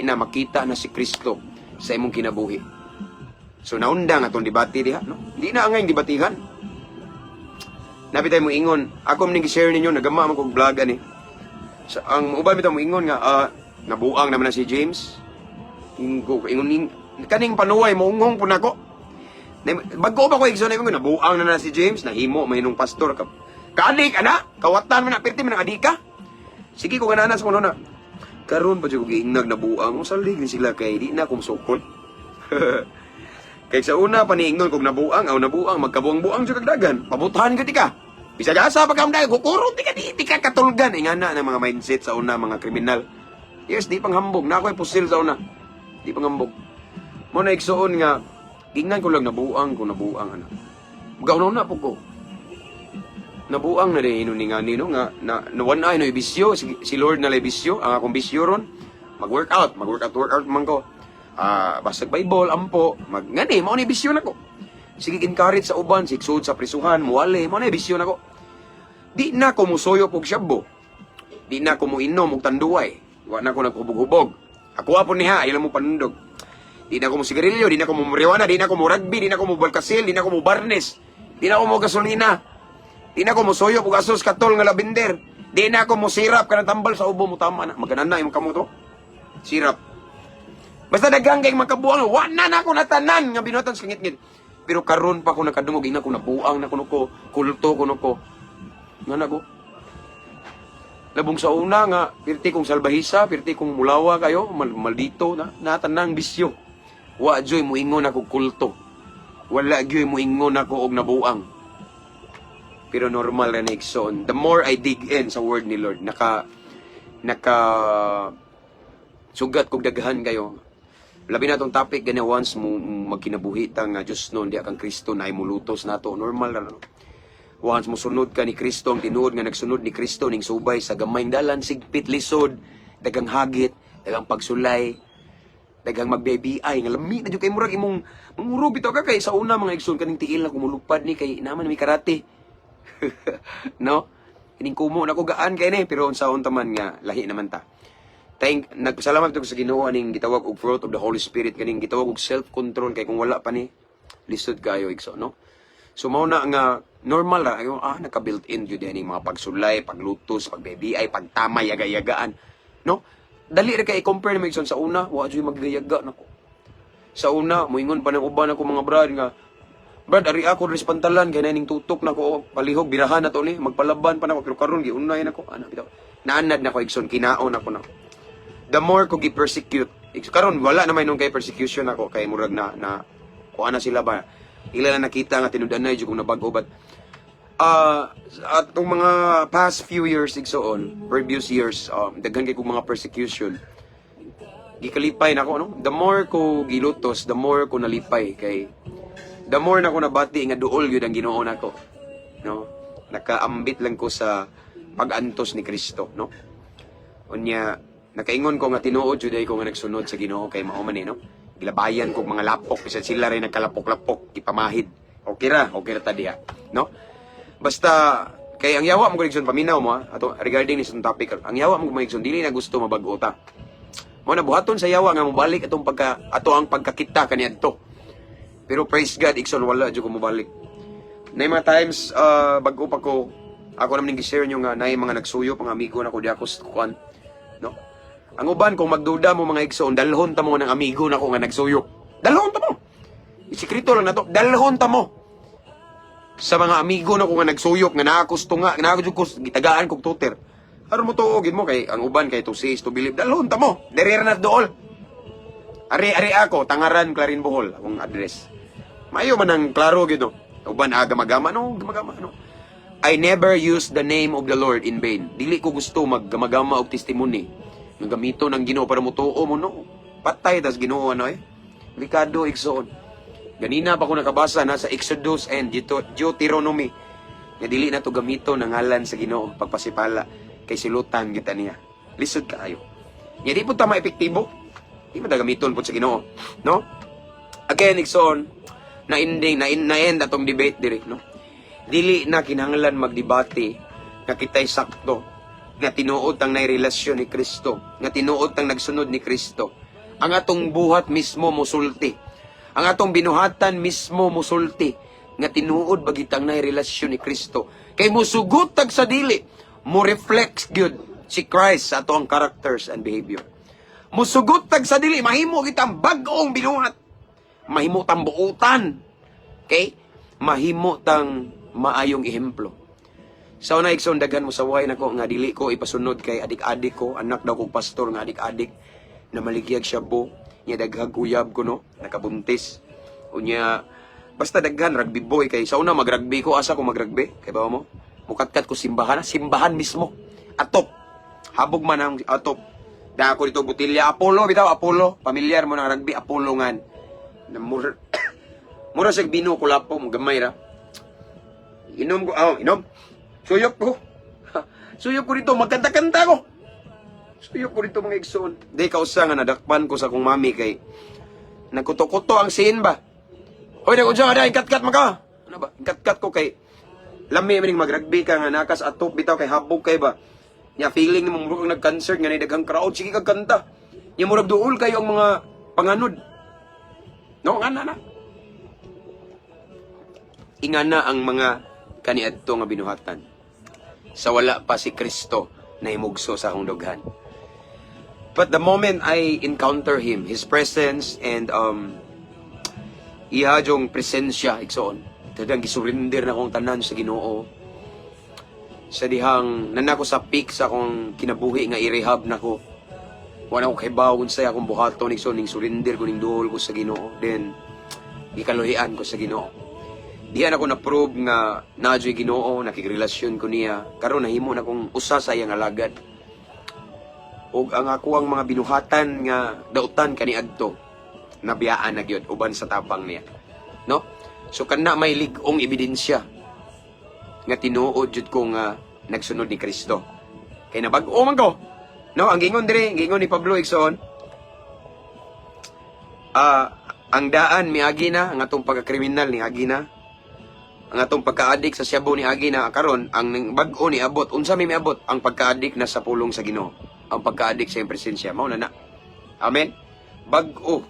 na makita na si Kristo sa imong kinabuhi. So naundang atong debate diha, no? Di na angay debatihan. Napitay mo ingon, ako man share ninyo nagama man kog vlog ani. So, ang uban bitaw mo ingon nga nabuang naman na si James. Ingon kaning panuway mo ungong pud nako. Bago pa ko igsoon na nabuang na si James, nahimo mahinong pastor ka. Kaadik ana, kawatan man na perti man ang adika. Sige ko gananas mo na. Karon pa jud ko giingnag na buang, usalig ni sila kay di na kumsukol. Kay sa una pa niingnon kog nabuang, nabuang magkabuang-buang jud kag dagan. Pabutahan ka tika. Bisag asa pa kamday kukurot di ka katulgan ingana ng mga mindset sa una mga kriminal. Yes, di panghambog na ako'y pusil sa una. Di panghambog. Mo na igsuon nga gingnan ko lang nabuang ana. Magaw na po ko. Nabuang na rin ni nga nino nga nawanay no ibisyo si Lord na ibisyo ang akong bisyo ron mag-workout man ko. Basag Bible ampo ngani mao ni bisyo nako. Sige encourage sa uban sigsud sa prisuhan muwali mao ni bisyo nako. Di na ko musoyo og syabo. Di na ko muinom og tanduay. Wa na ko naghubog-hubog. Ako apon niha ila mo panundog. Di na ko mo sigarilyo, di na ko mo marijuana, di na ko mo rugby, di na ko mo balkasil, di na ko mo barnes, di na ko mo gasolina, di na ko mo soyo og asos katol nga lavender, di na ko mo sirap kanang tambal sa ubo mo tama na. Maganan na imong kamo to. Sirap. Basta daghang kay makabuang, wa na ako natanan nga binutan sa ngit-ngit. Pero karon pa ko nakadungog ina ko nabuang na kuno ko, kulto kuno ko. Nga na ko. Labong sa una nga, pirti kong salbahisa, pirti kong mulawa kayo, maldito na, natanang bisyo. Wa joy mo ingon ako kulto. Wala joy mo ingon ako og nabuang. Pero normal na naigsoon. The more I dig in sa word ni Lord, sugat kog daghan kayo. Labi na tong topic gani once mo magkinabuhi ta nga Dios noon di kang Kristo na imulutos nato. Normal na no. Once mo sunod ka ni Kristo, ang tinuod nga nagsunod ni Kristo ning subay sa gamayng dalan, sigpit lisod, dagang hagit, dagang pagsulay, dagang magBBI, nga lami na dyan kay murag imong mangurog bitaw ka kay sa una mga igsoon kaning tiil na kumulupad ni kay naman may karate. No? Kining kumo na ko gaan kay ni, pero unsaon taman nga lahi naman ta. Nagpasalamat ko sa Ginoo aning gitawag og fruit of the Holy Spirit, kaning gitawag og self-control kay kung wala pa ni lisod kayo igsoon, no? So mao na nga normal ra ayo naka-built-in jud ani mga pagsulay, paglutos, pagBBI, pagtamay, yaga-yagaan, no? Dali ra kay i-compare na sa una, wa jud maggayaga nako. Sa una, moingon pa nang uban ako mga brad nga, brad ari ako res pantalan kay ning tutok nako palihog birahan na to ni, magpalaban pa nako pero karon giunay nako ana bitaw. Naanad nako igsoon kinaon ako na. The more ko gi-persecute, karon wala naman nung kay persecution ako kay murag na kuha na sila ba ila na nakita nga tinudan na jud kung nabago but atong mga past few years igsoon previous years daghan kay kong mga persecution gikalipay nako no. The more ko gilutos, the more ko nalipay kay the more na ko nabati nga duol gyud ang Ginoo nako, no? Nakaambit lang ko sa pag-antos ni Kristo, no? Unya nakaingon ko nga tinuod jud ay ko nga nagsunod sa Ginoo kay mao man no. Gilabayan kog mga lapok bisan sila ray nagkalapok-lapok gipamahid. Okay ra ta diha, no? Basta kay ang yawa mo gigson paminaw mo ato regarding ni topic. Ang yawa mo gigson dili na gusto mabag-o ta. Mo na buhaton sa yawa nga mobalik atong ang pagkakita kaniadto. Pero praise God igson wala jud ko mobalik. Nay mga times bag-o pa ko ako naman gi-share nyo nga nay mga nagsuyo pang amigo na ko di ako kuan, no? Ang uban kung magduda mo mga igsoon, dalhon ta mo ng amigo na ko nga nagsuyok. Dalhon ta mo. Isikreto lang na to. Dalhon ta mo. Sa mga amigo na ko nga nagsuyok, nga nakakusto nga, gitagaan kong tutor. Aron mo tuogin mo kay ang uban kay to see is to believe. Dalhon ta mo. Derira na dool. Ari ako, Tangaran, Clarin Bohol, akong address. Mayo man ang klaro gito. Uban gamagama no. I never use the name of the Lord in vain. Dili ko gusto maggamagama og testimony. Nagamito ng Ginoo para mo tuo mo no. Patay tas Ginoo ano Likado igsoon. Ganina pa ko nakabasa na sa Exodus and Deuteronomy. Nga dili na to gamito ng ngalan sa Ginoo pagpasipala kay silutan kita niya. Lisod kaayo. Nya di pud ta maepektibo. Di man ta gamiton pud sa Ginoo, no? Again igsoon na end atong debate diri, no? Dili na kinahanglan magdebate nga kitay sakto nga tinuod tang nay relasyon ni Kristo, nga tinuod tang nagsunod ni Kristo. Ang atong buhat mismo mosulti. Ang atong binuhatan mismo musulti nga tinuod bagitang na relasyon ni Kristo. Kay musugot tag sa dili, mo reflects gyud si Christ sa ato ang characters and behavior. Musugot tag sa dili, mahimo kitang bag-ong binuhat. Mahimo tang buutan. Okay? Mahimo tang maayong ehemplo. Sa una igsoon daghan mo sa way nako nga dili ko ipasunod kay adik-adik ko, anak daw kong pastor nga adik-adik na maligyag siya bo, nya daghag uyab ko no, nakabuntis. Unya basta daghan rugby boy kay sa una magrugby ko, asa ko magrugby kay bawa mo. Mukatkat ko simbahan, simbahan mismo. Atop. Habog man ang atop. Da ako dito butilya Apollo bitaw, Apollo, pamilyar mo ng rugby Apollo ngan. Mura sa bino ko lapo mo gamay ra. Inom ko, inom. Suyok ko. Suyok ko dito, magkanta-kanta ko. Suyok ko dito mga igsoon. Di kausa nga nadakpan ko sa akong mami kay nagkuto-kuto ang sin ba. Hoy, nag-unsa nga dahil, kat-kat maka. Ano ba? Kat-kat ko kay lami maning mag-rugby ka nga nakas atop bitaw kay habog kay ba. Nya feeling mo murag nag-concert nga daghang crowd, sige kag kanta. Nya murag duol kayo ang mga panganod. No, nga na. Ingana ang mga kaniadto nga binuhatan. Sa wala pa si Kristo na imugso sa akong dughan. But the moment I encounter Him, His presence and iya jong presensya, igsoon, talagang gisurrender na akong tanan sa Ginoo. Sa dihang nanako sa peak sa akong kinabuhi nga i-rehab nako. Wala ko kaibaw unsay akong buhaton igsoon ning surrender ko ning duol ko sa Ginoo. Then ikaluhian ko sa Ginoo. Diyan ako na-prove nga nadyo'y Ginoo, nakikrelasyon ko niya. Karon nahimo na kong usa sa iyang alagad. O ang ako ang mga binuhatan nga dautan kaniadto, nabiyaan na gyud uban sa tapang niya. No? So kana may lig-ong ebidensya nga tinuod jud ko nga nagsunod ni Kristo. Kay nabag-o man ko. No, ang gingon gingon ni Pablo igsoon. Ang daan miagi na, ang atong pagkakriminal ni agi na. Ang atong pagka-adik sa Cebu ni agi na karon ang bag-o ni abot. Unsa may miabot? Ang pagka-adik na sa pulong sa Ginoo. Ang pagka-adik sa iyang presensya. Mao na. Amen. Bag-o.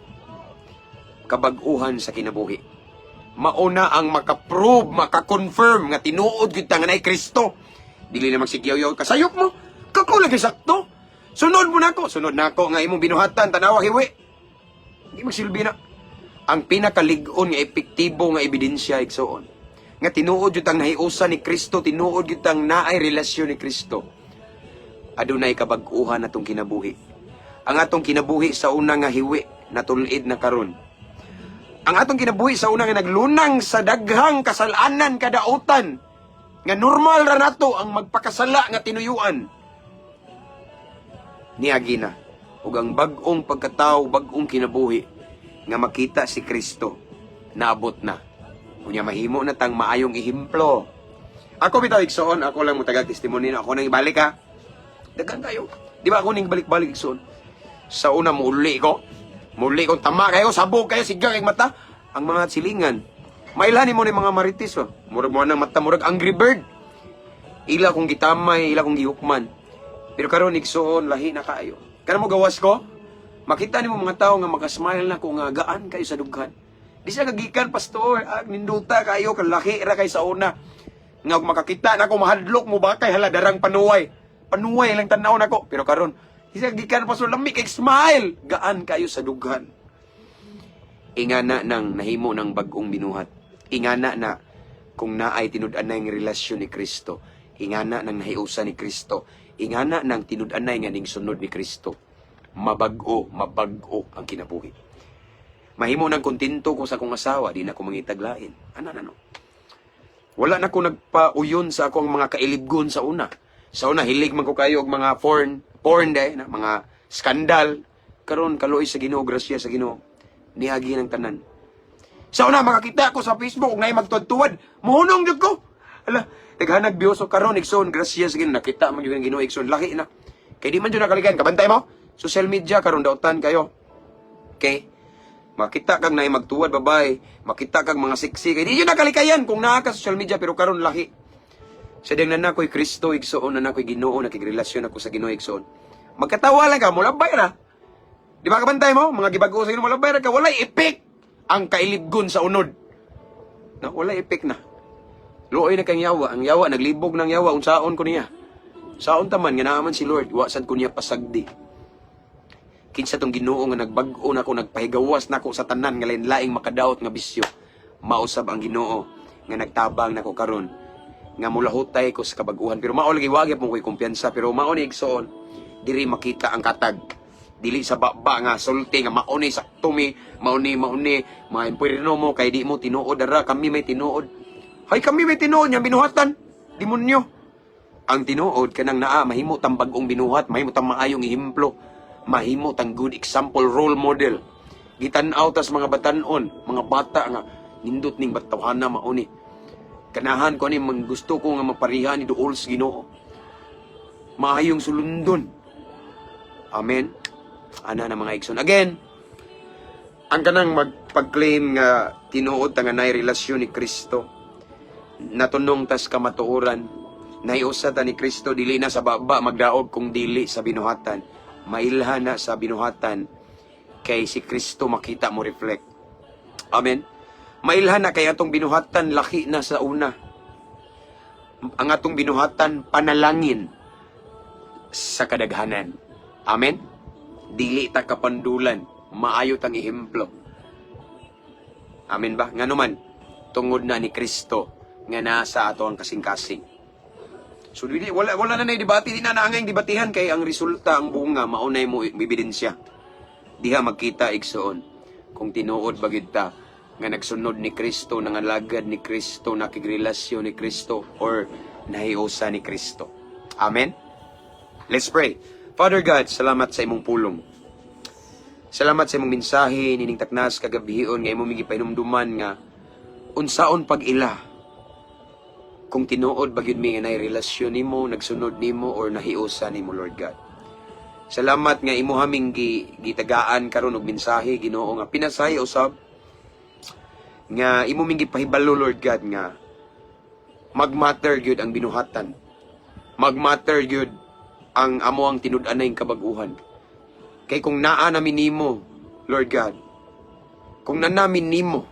Kabag-uhan sa kinabuhi. Mauna ang makaprove, makakonfirm nga tinuod gyud ta nga nay Kristo. Dili na magsigyaw-yaw kasayop mo. Kako lagi sakto. Sunod mo nako, sunod nako nga imong binuhatan tanawa hiwi. Di magsilbi na. Ang pinakalig-on nga epektibo nga ebidensya igsoon nga tinuod jud ang nahiusa ni Kristo, tinuod jud ang naay relasyon ni Kristo. Adunay kabag-uhan atong kinabuhi. Ang atong kinabuhi sa una nga hiwi natulid na karon. Ang atong kinabuhi sa una nga naglunang sa daghang kasalanan kadautan nga normal ra nato ang magpakasala nga tinuyuan. Niagi na ug ang bag-ong pagkatao, bag-ong kinabuhi nga makita si Kristo naabot na. Kunya mahimo na tang maayong ehemplo. Ako bitaw igsoon, ako lang mo taga testimony na ako nang ibalik ha. Dagan kayo. Di ba ako ning balik-balik igsoon? Sa una muli ko tama kayo, sabog kayo, sigang kay mata. Ang mga silingan, mailani mo ni mga marites oh. Murag mo nang mata, murag Angry Bird. Ila kong gitamay, ila kong gihukman. Pero karon igsoon, lahi na kayo. Kana mo gawas ko? Makita nimo mga tao nga makasmile na ko nga gaan kayo sa dughan. Di siya kagikan, pastor, ninduta kayo, kalaki ra kay sa una. Nga makakita na ko, mahadlok mo ba kay haladarang panuway. Panuway lang tanaw na ko. Pero karon, di siya kagikan, pastor, lami kay smile. Gaan kayo sa dughan. Ingana nang nahimo ng bagong binuhat. Ingana na kung naay tinud-an na yung relasyon ni Kristo. Ingana nang nahiusa ni Kristo. Ingana nang tinud-an na nga ning sunod ni Kristo. Mabago ang kinabuhi. Mahimo nang kontento ko sa akong asawa, di na ko mangitaglain. Ano. Wala na ko nagpauyon sa akong mga kailibgon sa una. Sa una, hilig man ko kayo og mga porn na mga skandal. Karon kaluoy sa Ginoo, grasya sa Ginoo. Niagi ng tanan. Sa una, makakita ko sa Facebook, ngay magtuwad-tuwad. Muhunong jud ko. Ala, naghanag biyoso karon, igsoon, grasya sa Ginoo. Nakita man yung Ginoo, igsoon, laki na. Kaya di man dyan nakalikan. Kabantay mo? Social media, karon dautan kayo. Okay? Makita kag naay magtuwad babae, makita kag mga sexy kay di yun nakalikayan kung naa ka social media pero karon lahi. Sa ding na ko'y Kristo igsoon na ko'y Ginoo nakigrelasyon ako sa Ginoo igsoon. Magkatawa lang ka, mulabay ra. Di ba kabantay mo? Mga gibag-o sa Ginoo mulabay ra ka, walay epek. ang kailibgon sa unod. No, wala epek na. Luoy na kang yawa. Ang yawa, naglibog ng yawa. Unsaon ko niya. Saon taman, nga naaman si Lord. Wasan ko niya pasagdi. Kinsa tong Ginoo nga nagbag-o na ko, nagpahigawas na ko sa tanan, nga lain-laing makadaot nga bisyo. Mausab ang Ginoo nga nagtabang na ko karon nga mulahutay ko sa kabaguhan. Pero mao lagi wagi mo ko'y kumpiyansa. Pero mao ni igsoon, diri makita ang katag. Dili sa baba nga sulti nga mauni sa tumi, mauni, maimpuirno mo, kay di mo tinuod dara, kami may tinuod. Hay kami may tinuod niya, binuhatan, demonyo. Ang tinuod, kanang naa, mahimo tang bagong binuhat, mahimo tang maayong ihimplo, mahimo tang good example, role model. Gitan-aw tas mga batanon, mga bata nga, nindot ning batawhana mauni. Kanahan ko ni, gusto ko nga maparihan ni duol sa Ginoo. Maayong sulundon. Amen. Ana na mga igsoon. Again, ang kanang magpag-claim nga tinuod ta nga nay relasyon ni Kristo, natunong tas kamatuoran, naiusa ta ni Kristo, dili na sa baba magdaog kung dili sa binuhatan. Mailhan na sa binuhatan kay si Kristo makita mo reflect. Amen. Mailhan na kay atong binuhatan laki na sa una. Ang atong binuhatan panalangin sa kadaghanan. Amen. Dili ta kapandulan, maayo tang ihemplo. Amen ba? Nganuman, tungod na ni Kristo nga nasa ato ang kasing-kasing. So dili wala na nay debate, di na naangay debatihan kay ang resulta, ang bunga maunay mo ebidensya. Diha magkita igsoon kung tinuod ba gid ta nga nagsunod ni Kristo, nangalagad ni Kristo, nakigrelasyon ni Kristo, or nahiusa ni Kristo. Amen. Let's pray. Father God, salamat sa imong pulong. Salamat sa imong mensahe, nining taknas kagabihion, nga imong gipainumduman nga unsaon pag-ila. Kung tinuod ba gyud mi nga nay relasyon nimo, nagsunod nimo, or nahiusa nimo, Lord God. Salamat nga imo haming gitagaan karon og mensahe, Ginoo, nga pinasay usab nga imo ming gipahibalo, Lord God, nga magmatter gyud ang binuhatan. Magmatter gyud ang amo ang tinud-anay kabaguhan. Kay kung naa namin nimo, Lord God, kung nanamin nimo,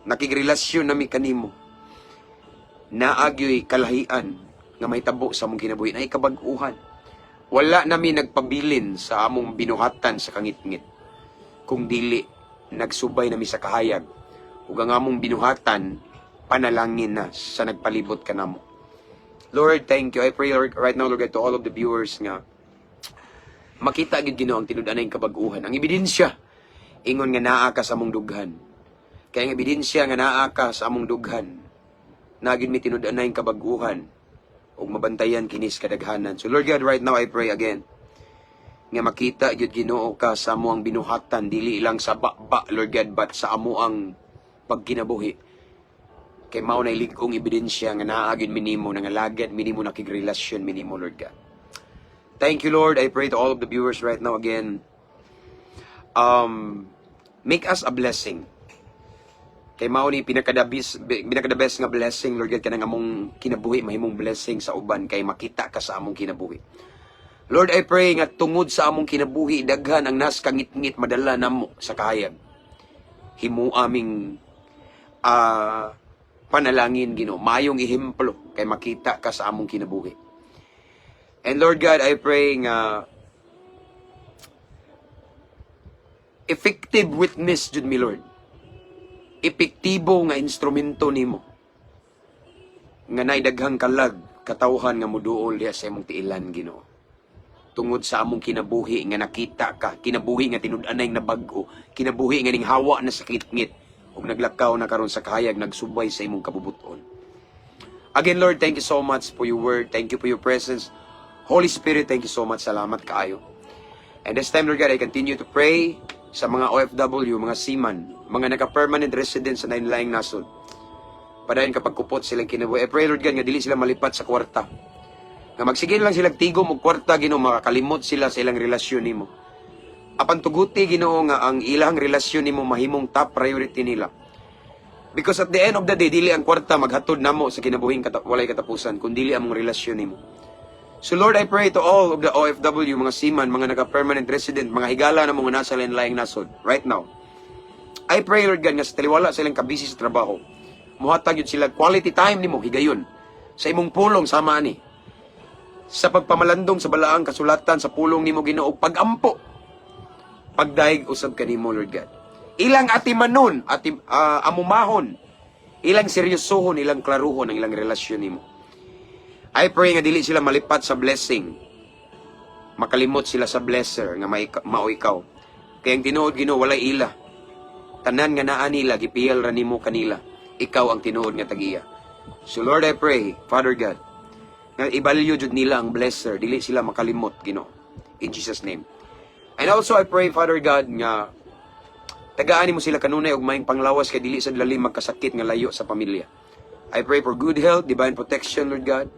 nakigrelasyon nami kanimo, naagyoy kalahian nga may tabo sa among kinabuhi, ay kabaguhan. Wala namin nagpabilin sa among binuhatan sa kangit-ngit. Kung dili, nagsubay nami sa kahayag. Ug ang among binuhatan, panalangin na sa nagpalibot ka namo. Lord, thank you. I pray, Lord, right now, Lord, to all of the viewers nga makita gid Ginoo ang tinud-anay kabaguhan. Ang ebidensya, ingon nga naa ka sa among dughan. Kaya ang ebidensya nga naa ka sa among dughan, nagid mi tinud-anay kabaguhan, ug mabantayan kinis kadaghanan. So Lord God, right now I pray again, nga makita gid Ginoo ka sa amo ang binuhatan, dili lang sa baba, Lord God, but sa amo ang pagkinabuhi. Kay mao na iligkong ebidensya nga naagid minimo, nangalagad minimo, nakigrelasyon minimo, Lord God. Thank you, Lord. I pray to all of the viewers right now again. Make us a blessing. Kay mao ni pinakada best nga blessing, Lord God, kanang among kinabuhi, mahimong blessing sa uban kay makita ka sa among kinabuhi. Lord, I pray nga tungod sa among kinabuhi, daghan ang nas kangit-ngit madala namo sa kahayag. Himo aming panalangin, Ginoo, mayong ehemplo kay makita ka sa among kinabuhi. And Lord God, I pray nga effective witness jud mi, Lord. Epektibo nga instrumento nimo nga naidaghang kalag katawhan nga moduol diha sa imong tiilan, Ginoo. Tungod sa among kinabuhi nga nakita ka, kinabuhi nga tinud-anay na bag-o, kinabuhi nga ning hawa na sakit-ngit, ug naglakaw na karon sa kahayag, nagsubay sa imong kabubuton. Again, Lord, thank you so much for your word. Thank you for your presence. Holy Spirit, thank you so much. Salamat kaayo. And this time, Lord God, I continue to pray sa mga OFW, mga seaman, mga naka-permanent residents sa nainlaing nasod. Padayon kapag kupot silang kinabuhi. I pray, Lord God, nga dili sila malipat sa kwarta. Nga magsigil lang silang tigom og kwarta, Ginoo, makakalimot sila sa ilang relasyon nimo. Apan tuguti, Ginoo, nga ang ilang relasyon nimo mahimong top priority nila. Because at the end of the day, dili ang kwarta maghatod namo sa kinabuhing walay katapusan, kundi dili among relasyon nimo. So Lord, I pray to all of the OFW, mga seaman, mga naka-permanent resident, mga higala na mga nasa lain-laing nasod, right now. I pray, Lord God, nga sa taliwala sa ilang kabisi sa trabaho, muhatag yun sila quality time nimo higayon sa imong pulong sama ani. Sa pagpamalandong sa balaang kasulatan sa pulong nimo Ginoo, pagampo, pagdaig usab kanimo, Lord God. Ilang atimanon, amumahon, ilang seryosohon, ilang klaruhon ang ilang relasyon nimo. I pray nga dili sila malipat sa blessing, makalimot sila sa blesser nga mao ikaw. Kaya ang tinuod Ginoo walay ila. Tanan nga naa nila gipiyal ra nimo kanila. Ikaw ang tinuod nga tagiya. So Lord, I pray, Father God, nga i-value jud nila ang blesser, dili sila makalimot Ginoo. In Jesus name. And also I pray, Father God, nga tagaan mo sila kanunay og maayong panglawas kay dili sad lalim magkasakit nga layo sa pamilya. I pray for good health, divine protection, Lord God.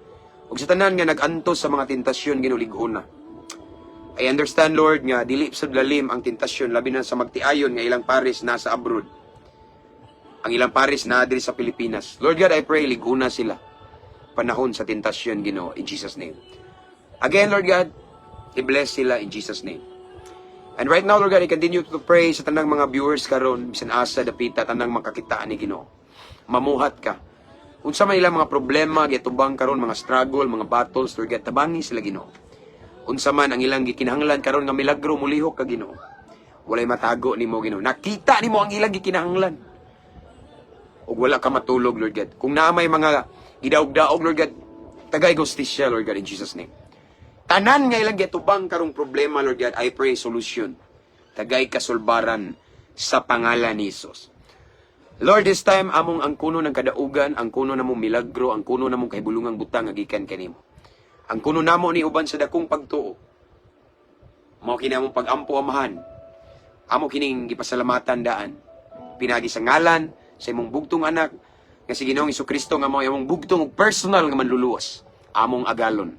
Ug sa tanan nga nag-antos sa mga tentasyon Ginoo lig-una. I understand, Lord, nga dili sad lalim ang tentasyon labi na sa magtiayon nga ilang pares nasa abroad. Ang ilang pares na diri sa Pilipinas. Lord God, I pray lig-una sila panahon sa tentasyon Ginoo in Jesus name. Again, Lord God, i-bless sila in Jesus name. And right now, Lord God, I continue to pray sa tanang mga viewers karon bisan asa dapita tanang makakitaan ni Ginoo. Mamuhat ka. Unsa man ilang mga problema gitubang karon, mga struggle, mga battles, Lord God, tabangi sila Ginoo. Unsa man ang ilang gikinahanglan karon nga milagro mulihok ka Ginoo. Walay matago nimo Ginoo. Nakita nimo ang ilang gikinahanglan. Ug wala ka matulog, Lord God. Kung naa may mga gidaog-daog, Lord God, tagay gustisya, Lord God, in Jesus name. Tanan nga ilang gitubang karong problema, Lord God, I pray solution. Tagay kasulbaran sa pangalan ni Jesus. Lord, this time among ang kuno ng kadaugan, ang kuno namong milagro, ang kuno namong kahibulungang butang nga gikan kanimo. Ang kuno namo ni uban sa dakong pagtuo. Mao kini among pagampo amahan. Amo kining gipasalamatan daan. Pinagi sa ngalan sa imong bugtong anak nga si Ginoong Hesukristo nga mao imong bugtong ug personal nga manluluwas. Among agalon.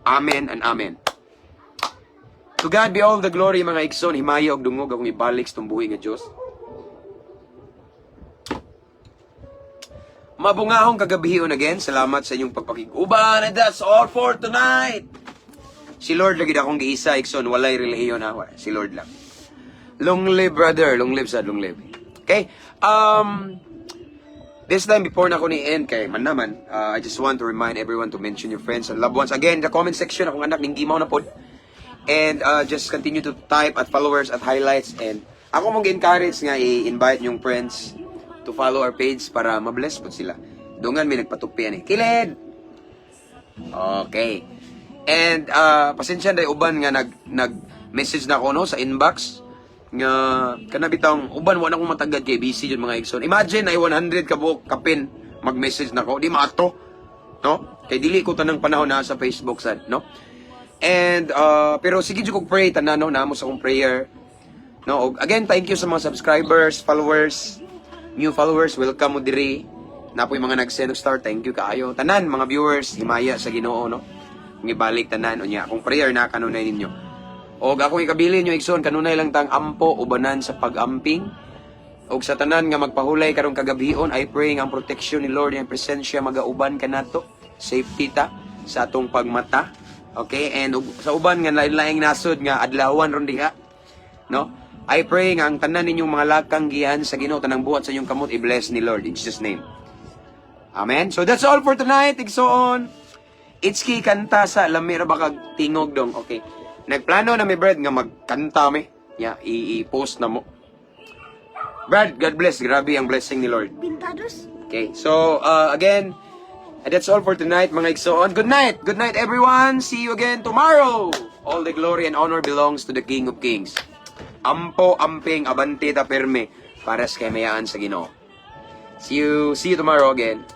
Amen and amen. To God be all the glory, mga igsoon, himaya og dungog akong ibalik sa tumbuhi nga Dios. Mabungahong kagabihon again. Salamat sa inyong pagpakiguban. And that's all for tonight. Si Lord lagi akong giisa, Ikson. Walay relihiyon ha. Si Lord lang. Long live, brother. Long live, sad. Long live. Okay? This time, before na ako ni-end kay man naman, I just want to remind everyone to mention your friends and loved ones. Again, in the comment section, akong anak, ning gimaw na pod. And just continue to type at followers at highlights. And ako mong encourage nga i-invite yung friends to follow our page para mabless po sila. Dungan may nagpatupian eh. Kilid! Okay. And pasensya na uban nga nag-message na ako no, sa inbox nga kanabitang uban wala akong matagad kay busy yun mga igsoon. Imagine ay 100 ka buok kapin mag-message na ko. Di maato. No? Kay dili ko tanang panahon na sa Facebook sad, no? And pero sige jud ko pray tanan no namo sa akong prayer. No, again thank you sa mga subscribers, followers, new followers, welcome mo diri. Na po yung mga nag-send of star, thank you kaayo. Tanan, mga viewers, himaya sa Ginoo, no? Kung ibalik tanan, o niya, kung prayer na kanunay ninyo. O akong ikabili nyo, Ikson, kanunay lang tang ampo, ubanan sa pag-amping. O sa tanan nga magpahulay karong kagabion, I pray nga ang protection ni Lord, yung presensya, magauban ka nato. Safety ta, sa atong pagmata. Okay? And sa uban nga, laing nasod nga, adlawan ron diha. No? I pray nga ang tanan ninyong mga lakang gihan sa Ginoo, tanang buhat sa inyong kamot, i-bless ni Lord, in Jesus' name. Amen. So that's all for tonight. Igsoon. Itski kanta sa lamira baka tingog dong. Okay. Nagplano na mi Brad nga magkanta mi. Yeah, i-post na mo. Brad, God bless. Grabe ang blessing ni Lord. Pintados? Okay. So again, that's all for tonight mga igsoon. Good night. Good night everyone. See you again tomorrow. All the glory and honor belongs to the King of Kings. Ampo, amping, abante, ta perme para sa kamayaan sa Ginoo. See you tomorrow again.